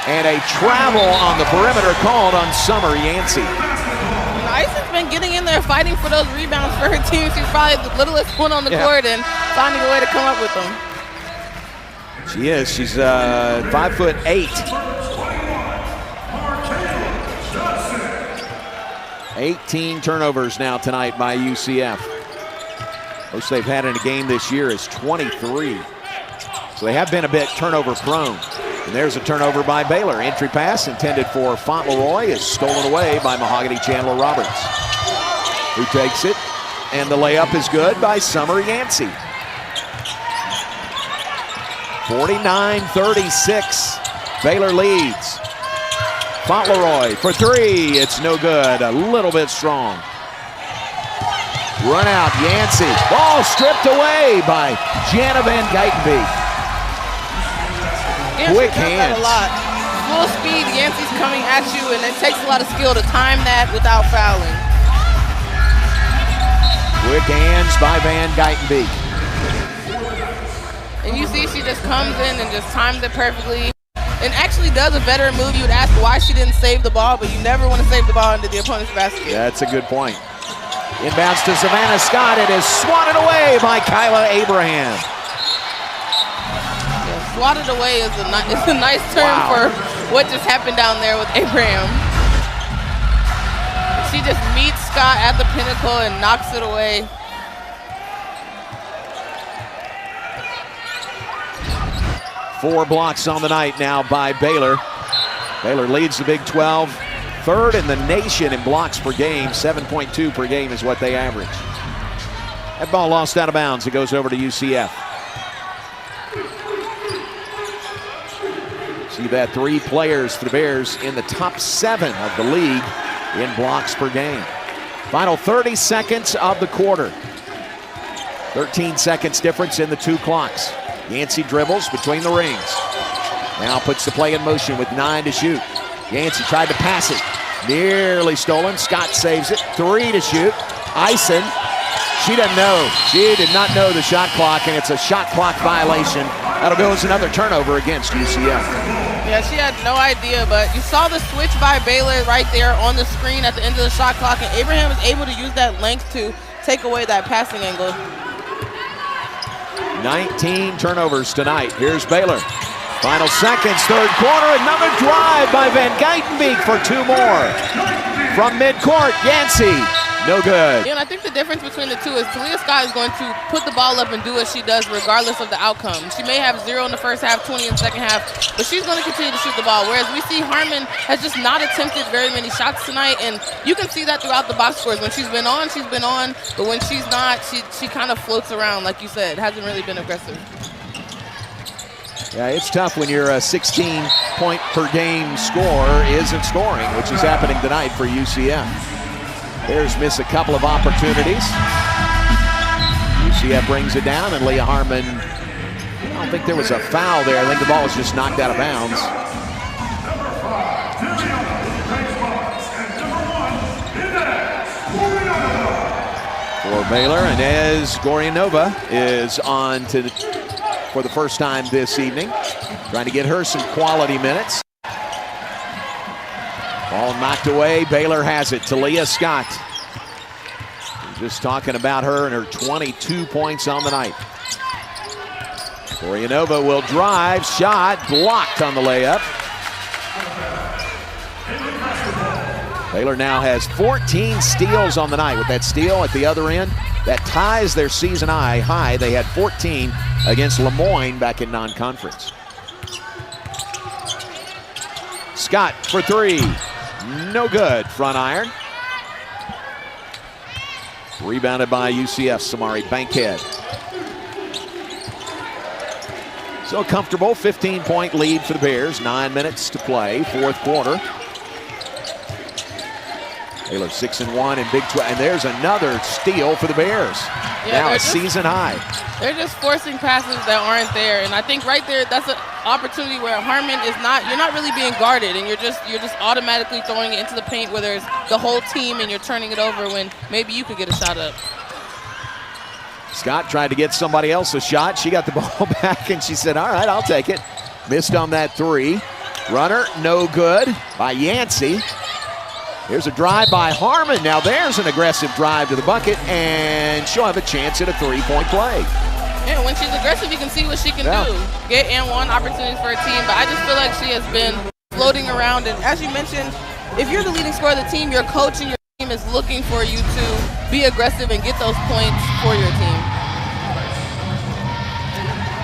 And a travel on the perimeter called on Summer Yancey. Ison's been getting in there fighting for those rebounds for her team. She's probably the littlest one on the court and finding a way to come up with them. She is. She's 5'8". 18 turnovers now tonight by UCF. Most they've had in a game this year is 23. So they have been a bit turnover prone. And there's a turnover by Baylor. Entry pass intended for Fauntleroy is stolen away by Mahogany Chandler Roberts, who takes it. And the layup is good by Summer Yancey. 49-36. Baylor leads. Fauntleroy for 3. It's no good. A little bit strong. Run out, Yancey. Ball stripped away by Jana Van Geitenbeek. Quick hands. A lot. Full speed, Yancey's coming at you, and it takes a lot of skill to time that without fouling. Quick hands by Van Geitenbeek. And you see she just comes in and just times it perfectly. And actually does a veteran move. You would ask why she didn't save the ball, but you never want to save the ball into the opponent's basket. That's a good point. Inbounds to Savannah Scott. It is swatted away by Kyla Abraham. Yeah, swatted away is a nice term for what just happened down there with Abraham. She just meets Scott at the pinnacle and knocks it away. Four blocks on the night now by Baylor. Baylor leads the Big 12. Third in the nation in blocks per game. 7.2 per game is what they average. That ball lost out of bounds. It goes over to UCF. See that 3 players for the Bears in the top 7 of the league in blocks per game. Final 30 seconds of the quarter. 13 seconds difference in the 2 clocks. Yancey dribbles between the rings. Now puts the play in motion with 9 to shoot. Yancey tried to pass it. Nearly stolen. Scott saves it. 3 to shoot. Ison, she doesn't know. She did not know the shot clock, and it's a shot clock violation. That'll go as another turnover against UCF. Yeah, she had no idea, but you saw the switch by Baylor right there on the screen at the end of the shot clock, and Abraham was able to use that length to take away that passing angle. 19 turnovers tonight. Here's Baylor. Final seconds, third quarter, another drive by Van Geitenbeek for 2 more. From midcourt, Yancey, no good. And I think the difference between the two is Talia Scott is going to put the ball up and do what she does regardless of the outcome. She may have 0 in the first half, 20 in the second half, but she's going to continue to shoot the ball. Whereas we see Harmon has just not attempted very many shots tonight, and you can see that throughout the box scores. When she's been on, but when she's not, she kind of floats around, like you said. Hasn't really been aggressive. Yeah, it's tough when your 16-point per game score isn't scoring, which is happening tonight for UCF. Bears miss a couple of opportunities. UCF brings it down, and Leah Harmon, I don't think there was a foul there. I think the ball was just knocked out of bounds. For Baylor, Inez Gorianova is on for the first time this evening, trying to get her some quality minutes. Ball knocked away. Baylor has it. Talia Scott. We're just talking about her and her 22 points on the night. Gorianova will drive. Shot blocked on the layup. Baylor now has 14 steals on the night. With that steal at the other end, that ties their season high. They had 14 against Lemoyne back in non-conference. Scott for 3. No good. Front iron. Rebounded by UCF, Samari Bankhead. So comfortable 15-point lead for the Bears. 9 minutes to play, fourth quarter. Baylor 6-1 in Big 12, and there's another steal for the Bears. Yeah, now a season high. They're just forcing passes that aren't there, and I think right there that's an opportunity where Harmon is not. You're not really being guarded, and you're just automatically throwing it into the paint where there's the whole team, and you're turning it over when maybe you could get a shot up. Scott tried to get somebody else a shot. She got the ball back, and she said, "All right, I'll take it." Missed on that 3. Runner, no good by Yancey. Here's a drive by Harmon. Now there's an aggressive drive to the bucket, and she'll have a chance at a 3-point play. Yeah, when she's aggressive, you can see what she can do. Get and one opportunities for her team, but I just feel like she has been floating around. And as you mentioned, if you're the leading scorer of the team, your coach and your team is looking for you to be aggressive and get those points for your team.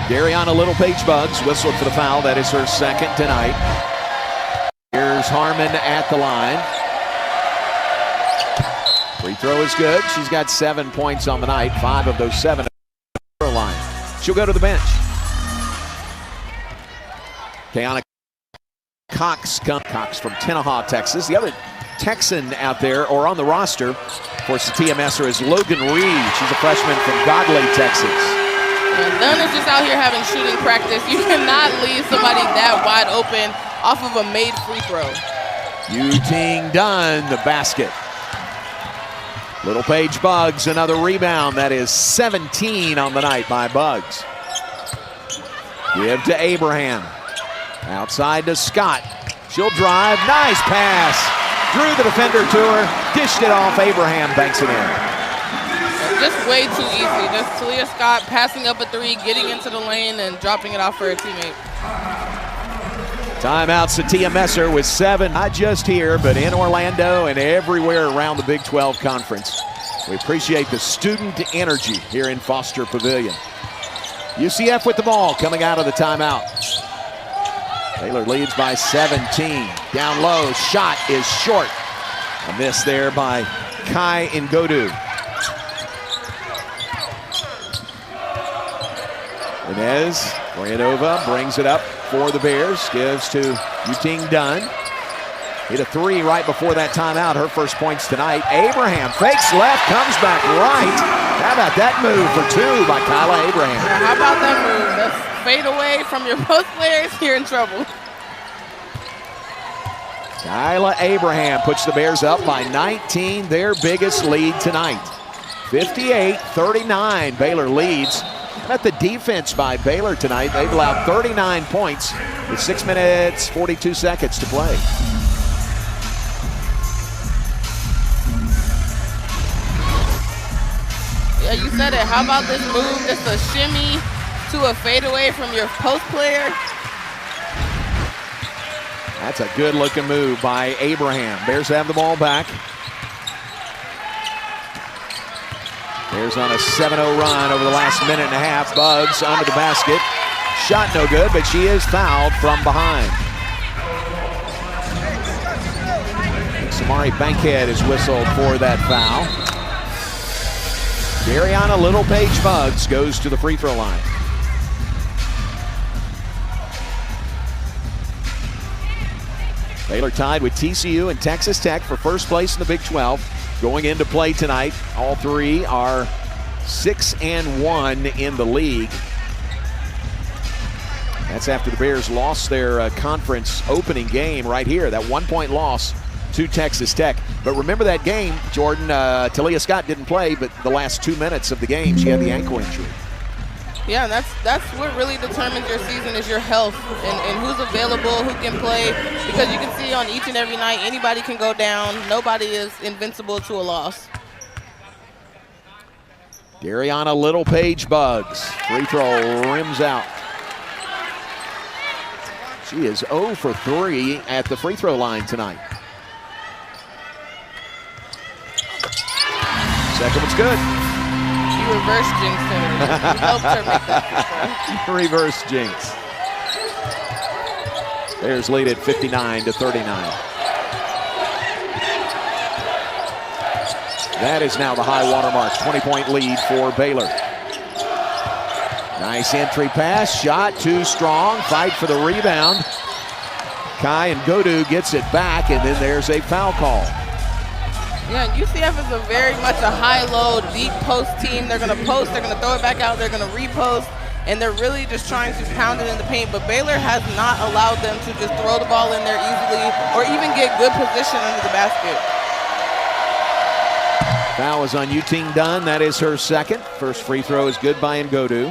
Dariana Little-Page-Buggs whistled for the foul. That is her second tonight. Here's Harmon at the line. Free throw is good. She's got 7 points on the night. 5 of those 7 at the line. She'll go to the bench. Kayana Cox from Tenaha, Texas. The other Texan out there, or on the roster for Satia Messer, is Logan Reed. She's a freshman from Godley, Texas. Yeah, Dunn is just out here having shooting practice. You cannot leave somebody that wide open off of a made free throw. Yu-Ting Dunn, the basket. Little-Page-Buggs, another rebound. That is 17 on the night by Buggs. Give to Abraham. Outside to Scott. She'll drive. Nice pass. Drew the defender to her. Dished it off. Abraham banks it in. Just way too easy. Just Talia Scott passing up a 3, getting into the lane, and dropping it off for her teammate. Timeout, Satia Messer with 7, not just here, but in Orlando and everywhere around the Big 12 Conference. We appreciate the student energy here in Foster Pavilion. UCF with the ball coming out of the timeout. Baylor leads by 17. Down low, shot is short. A miss there by Kai Ngodu. Inez Gorianova brings it up for the Bears, gives to Yu-Ting Dunn. Hit a 3 right before that timeout, her first points tonight. Abraham fakes left, comes back right. How about that move for 2 by Kyla Abraham? How about that move? That's fade away from your post players, you're in trouble. Kyla Abraham puts the Bears up by 19, their biggest lead tonight. 58-39, Baylor leads At the defense by Baylor tonight, they've allowed 39 points with 6 minutes, 42 seconds to play. Yeah, you said it. How about this move? Just a shimmy to a fadeaway from your post player. That's a good-looking move by Abraham. Bears have the ball back. Bears on a 7-0 run over the last minute and a half. Bugs under the basket. Shot no good, but she is fouled from behind. Samari Bankhead is whistled for that foul. Dariana Littlepage Bugs goes to the free throw line. Baylor tied with TCU and Texas Tech for first place in the Big 12. Going into play tonight, all three are 6-1 in the league. That's after the Bears lost their conference opening game right here, that 1-point loss to Texas Tech. But remember that game, Jordan, Talia Scott didn't play, but the last 2 minutes of the game, she had the ankle injury. Yeah, that's what really determines your season is your health and who's available, who can play. Because you can see on each and every night, anybody can go down. Nobody is invincible to a loss. Dariana Littlepage Bugs. Free throw rims out. She is 0 for 3 at the free throw line tonight. Second one's good. Reverse jinx her. You helped her make that free throw. Reverse jinx. Bears lead at 59-39. That is now the high water mark. 20-point lead for Baylor. Nice entry pass. Shot too strong. Fight for the rebound. Kai Ngodu gets it back, and then there's a foul call. Yeah, UCF is a very much a high-low, deep post team. They're going to post, they're going to throw it back out, they're going to repost, and they're really just trying to pound it in the paint. But Baylor has not allowed them to just throw the ball in there easily or even get good position under the basket. Foul is on Yuting Dunn. That is her second. First free throw is good by Ngodu.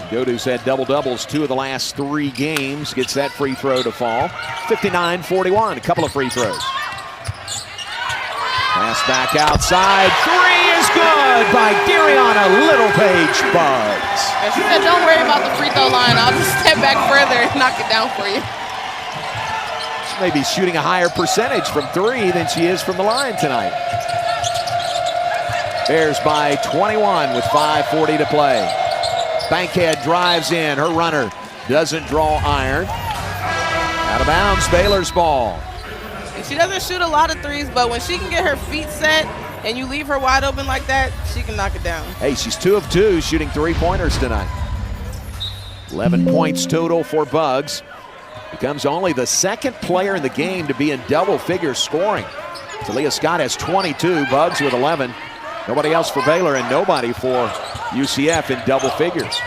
Ngodu's had double-doubles 2 of the last 3 games. Gets that free throw to fall. 59-41, a couple of free throws. Pass back outside. 3 is good by Dariana Littlepage Bugs. And she said, don't worry about the free throw line. I'll just step back further and knock it down for you. She may be shooting a higher percentage from 3 than she is from the line tonight. Bears by 21 with 5:40 to play. Bankhead drives in. Her runner doesn't draw iron. Out of bounds, Baylor's ball. And she doesn't shoot a lot of threes, but when she can get her feet set and you leave her wide open like that, she can knock it down. Hey, she's 2 of 2 shooting 3-pointers tonight. 11 points total for Bugs. Becomes only the second player in the game to be in double-figure scoring. Talia Scott has 22, Bugs with 11. Nobody else for Baylor and nobody for UCF in double figures.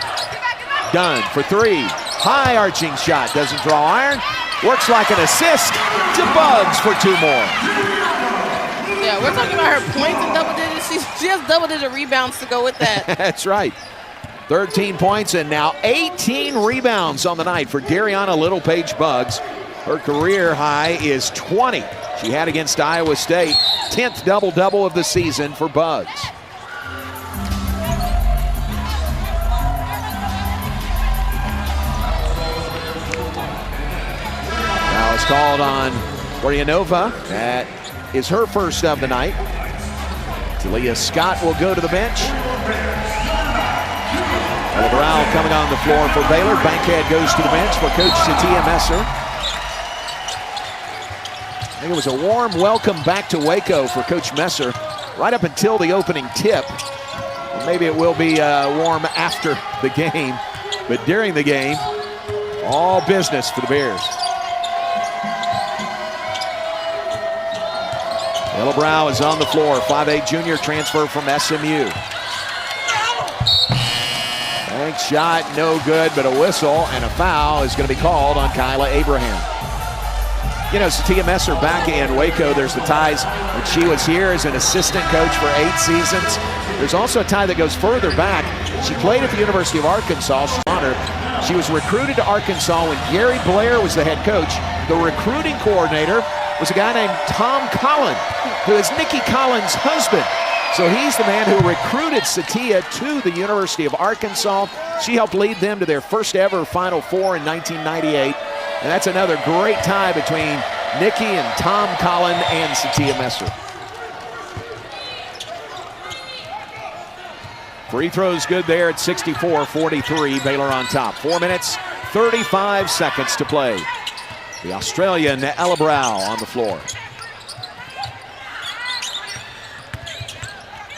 Dunn for 3. High arching shot. Doesn't draw iron. Works like an assist to Bugs for 2 more. Yeah, we're talking about her points in double digits. She has double-digit rebounds to go with that. That's right. 13 points and now 18 rebounds on the night for Dariana Littlepage Bugs. Her career high is 20. She had against Iowa State. 10th double-double of the season for Bugs. Now it's called on Goryanova. That is her first of the night. Talia Scott will go to the bench. Ella Brown coming on the floor for Baylor. Bankhead goes to the bench for Coach Satia Messer. I think it was a warm welcome back to Waco for Coach Messer right up until the opening tip. Maybe it will be warm after the game, but during the game, all business for the Bears. Ella Brown is on the floor, 5'8" junior transfer from SMU. Bank shot, no good, but a whistle and a foul is going to be called on Kyla Abraham. You know, Satia Messer back in Waco. There's the ties when she was here as an assistant coach for 8 seasons. There's also a tie that goes further back. She played at the University of Arkansas. She was recruited to Arkansas when Gary Blair was the head coach. The recruiting coordinator was a guy named Tom Collin, who is Nikki Collins' husband. So he's the man who recruited Satia to the University of Arkansas. She helped lead them to their first ever Final Four in 1998. And that's another great tie between Nikki and Tom Collin and Satia Messer. Free throws good there at 64-43. Baylor on top. 4 minutes, 35 seconds to play. The Australian Ella Brow on the floor.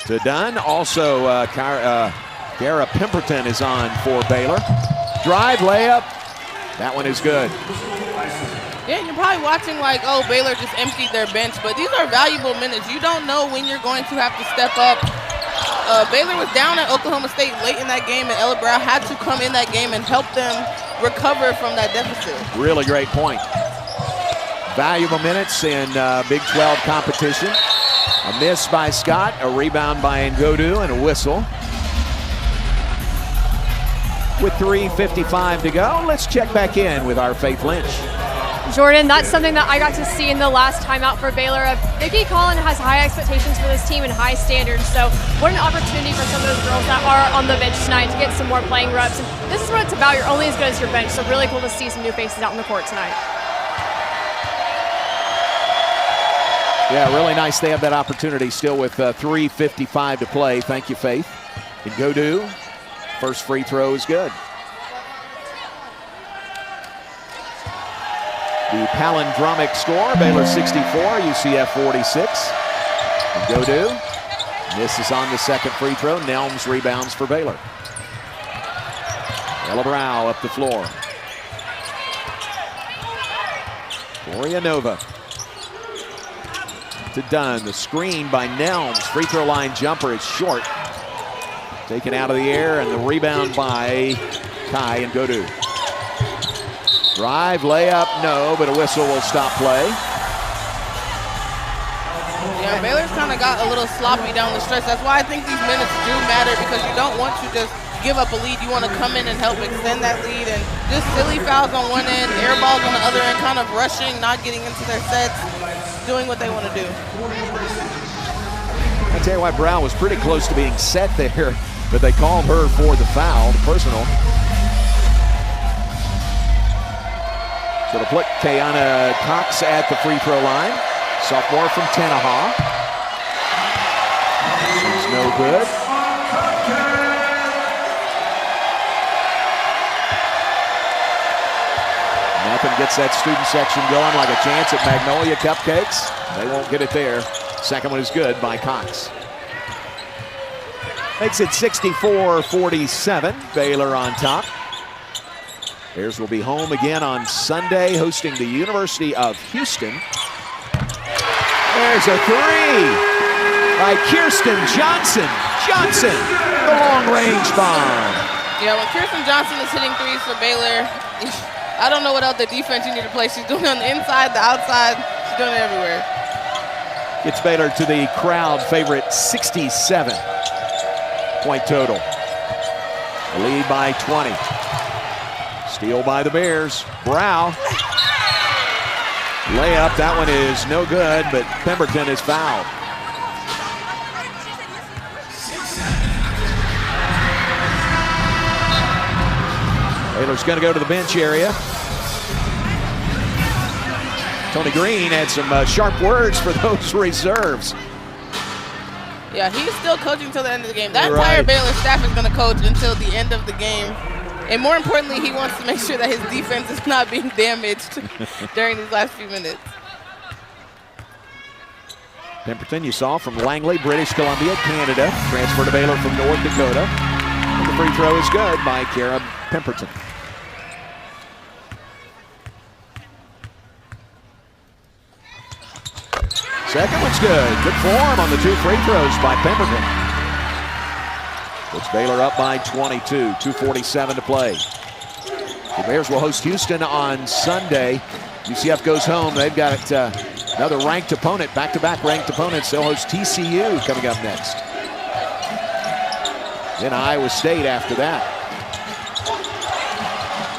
To Dunn. Also, Kara Pemberton is on for Baylor. Drive, layup. That one is good. Yeah, you're probably watching like, oh, Baylor just emptied their bench, but these are valuable minutes. You don't know when you're going to have to step up. Baylor was down at Oklahoma State late in that game, and Ella Brow had to come in that game and help them recover from that deficit. Really great point. Valuable minutes in Big 12 competition. A miss by Scott, a rebound by Ngodu, and a whistle. With 3:55 to go, let's check back in with our Faith Lynch. Jordan, that's something that I got to see in the last timeout for Baylor. Nikki Collin has high expectations for this team and high standards, so what an opportunity for some of those girls that are on the bench tonight to get some more playing reps. And this is what it's about. You're only as good as your bench, so really cool to see some new faces out on the court tonight. Yeah, really nice they have that opportunity still with 3:55 to play. Thank you, Faith. And Ngodu, first free throw is good. The palindromic score, Baylor 64, UCF 46. And Ngodu misses on the second free throw. Nelms rebounds for Baylor. Ella Brow up the floor. Gloria Nova. To Dunn, the screen by Nelms. Free throw line jumper is short. Taken out of the air, and the rebound by Kai Ngodu. Drive, layup, no, but a whistle will stop play. Yeah, Baylor's kind of got a little sloppy down the stretch. That's why I think these minutes do matter, because you don't want to just give up a lead. You want to come in and help extend that lead, and just silly fouls on one end, air balls on the other end, kind of rushing, not getting into their sets, doing what they want to do. I'll tell you why Brown was pretty close to being set there, but they called her for the foul, the personal. So to put Kayana Cox at the free throw line. Sophomore from Tenaha. She's no good. Nothing gets that student section going like a chance at Magnolia Cupcakes. They won't get it there. Second one is good by Cox. Makes it 64-47. Baylor on top. Bears will be home again on Sunday, hosting the University of Houston. There's a three by Kirsten Johnson. Johnson, the long-range bomb. Yeah, when Kirsten Johnson is hitting threes for Baylor, I don't know what other defense you need to play. She's doing it on the inside, the outside. She's doing it everywhere. Gets Baylor to the crowd favorite 67-point total. A lead by 20. Steal by the Bears. Brow. Layup, that one is no good, but Pemberton is fouled. Baylor's going to go to the bench area. Tony Green had some sharp words for those reserves. Yeah, he's still coaching until the end of the game. That entire Baylor staff is going to coach until the end of the game. And more importantly, he wants to make sure that his defense is not being damaged during these last few minutes. Pemberton, you saw, from Langley, British Columbia, Canada. Transferred to Baylor from North Dakota. And the free throw is good by Kara Pemberton. Second one's good. Good form on the two free throws by Pemberton. Puts Baylor up by 22, 2:47 to play. The Bears will host Houston on Sunday. UCF goes home. They've got another ranked opponent, back-to-back ranked opponents. They'll host TCU coming up next. Then Iowa State after that.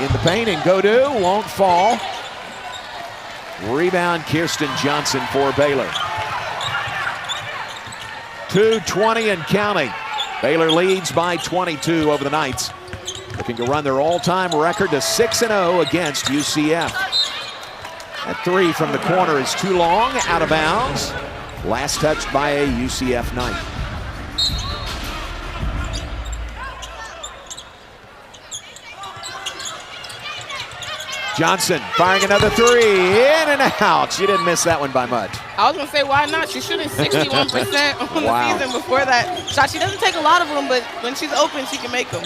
In the paint, and Godu won't fall. Rebound, Kirsten Johnson for Baylor. 2:20 and counting. Baylor leads by 22 over the Knights. Looking to run their all-time record to 6-0 against UCF. That three from the corner is too long, out of bounds. Last touched by a UCF Knight. Johnson firing another three, in and out. She didn't miss that one by much. I was going to say, why not? She's shooting 61% on the season before that shot. She doesn't take a lot of them, but when she's open, she can make them.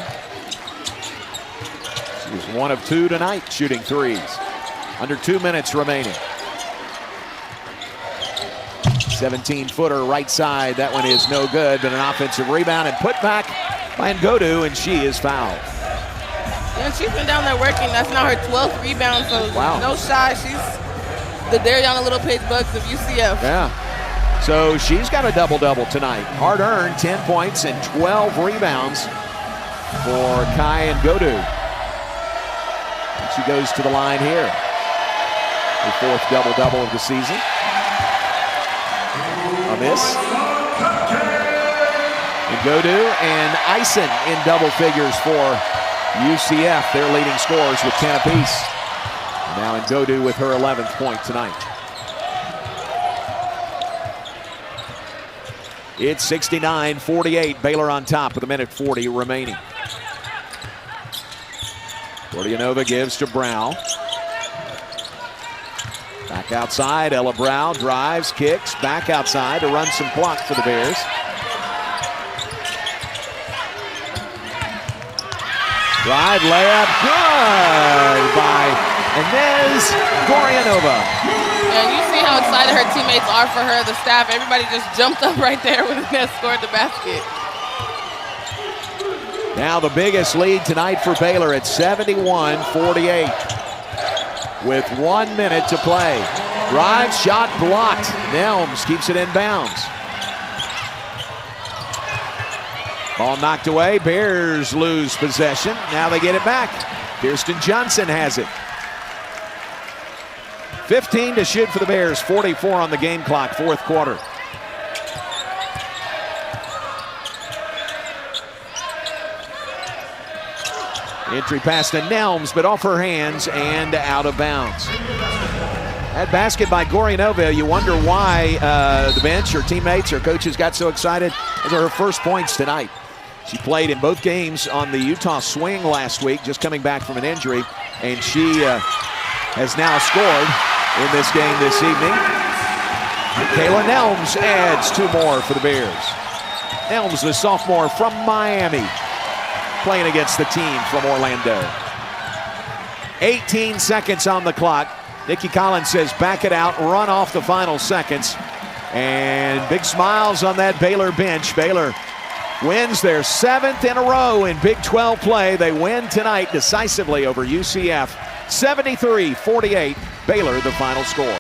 She's 1 of 2 tonight shooting threes. Under 2 minutes remaining. 17-footer right side. That one is no good, but an offensive rebound and put back by Ngodu, and she is fouled. And she's been down there working. That's now her 12th rebound, so no shy. She's the Dariana Little Page Bucks of UCF. Yeah. So she's got a double-double tonight. Hard-earned 10 points and 12 rebounds for Kai Ngodu. She goes to the line here. Her 4th double-double of the season. A miss. Ngodu and Eisen in double figures for UCF, their leading scorers with 10 apiece. Now Ngodu with her 11th point tonight. It's 69-48. Baylor on top with 1:40 remaining. Gordianova gives to Brown. Back outside, Ella Brown drives, kicks, back outside to run some clock for the Bears. Drive, layup, good by Inez Gordianova. And you see how excited her teammates are for her, the staff. Everybody just jumped up right there when Inez scored the basket. Now the biggest lead tonight for Baylor at 71-48 with 1 minute to play. Drive, shot blocked. Nelms keeps it in bounds. Ball knocked away. Bears lose possession. Now they get it back. Kirsten Johnson has it. 15 to shoot for the Bears. 44 on the game clock, 4th quarter. Entry pass to Nelms, but off her hands and out of bounds. That basket by Gordianova, you wonder why the bench, her teammates, her coaches got so excited. Those are her first points tonight. She played in both games on the Utah Swing last week, just coming back from an injury, and she has now scored in this game this evening. Kayla Nelms adds 2 more for the Bears. Nelms, the sophomore from Miami, playing against the team from Orlando. 18 seconds on the clock. Nikki Collins says back it out, run off the final seconds. And big smiles on that Baylor bench. Baylor wins their 7th in a row in Big 12 play. They win tonight decisively over UCF. 73-48, Baylor the final score.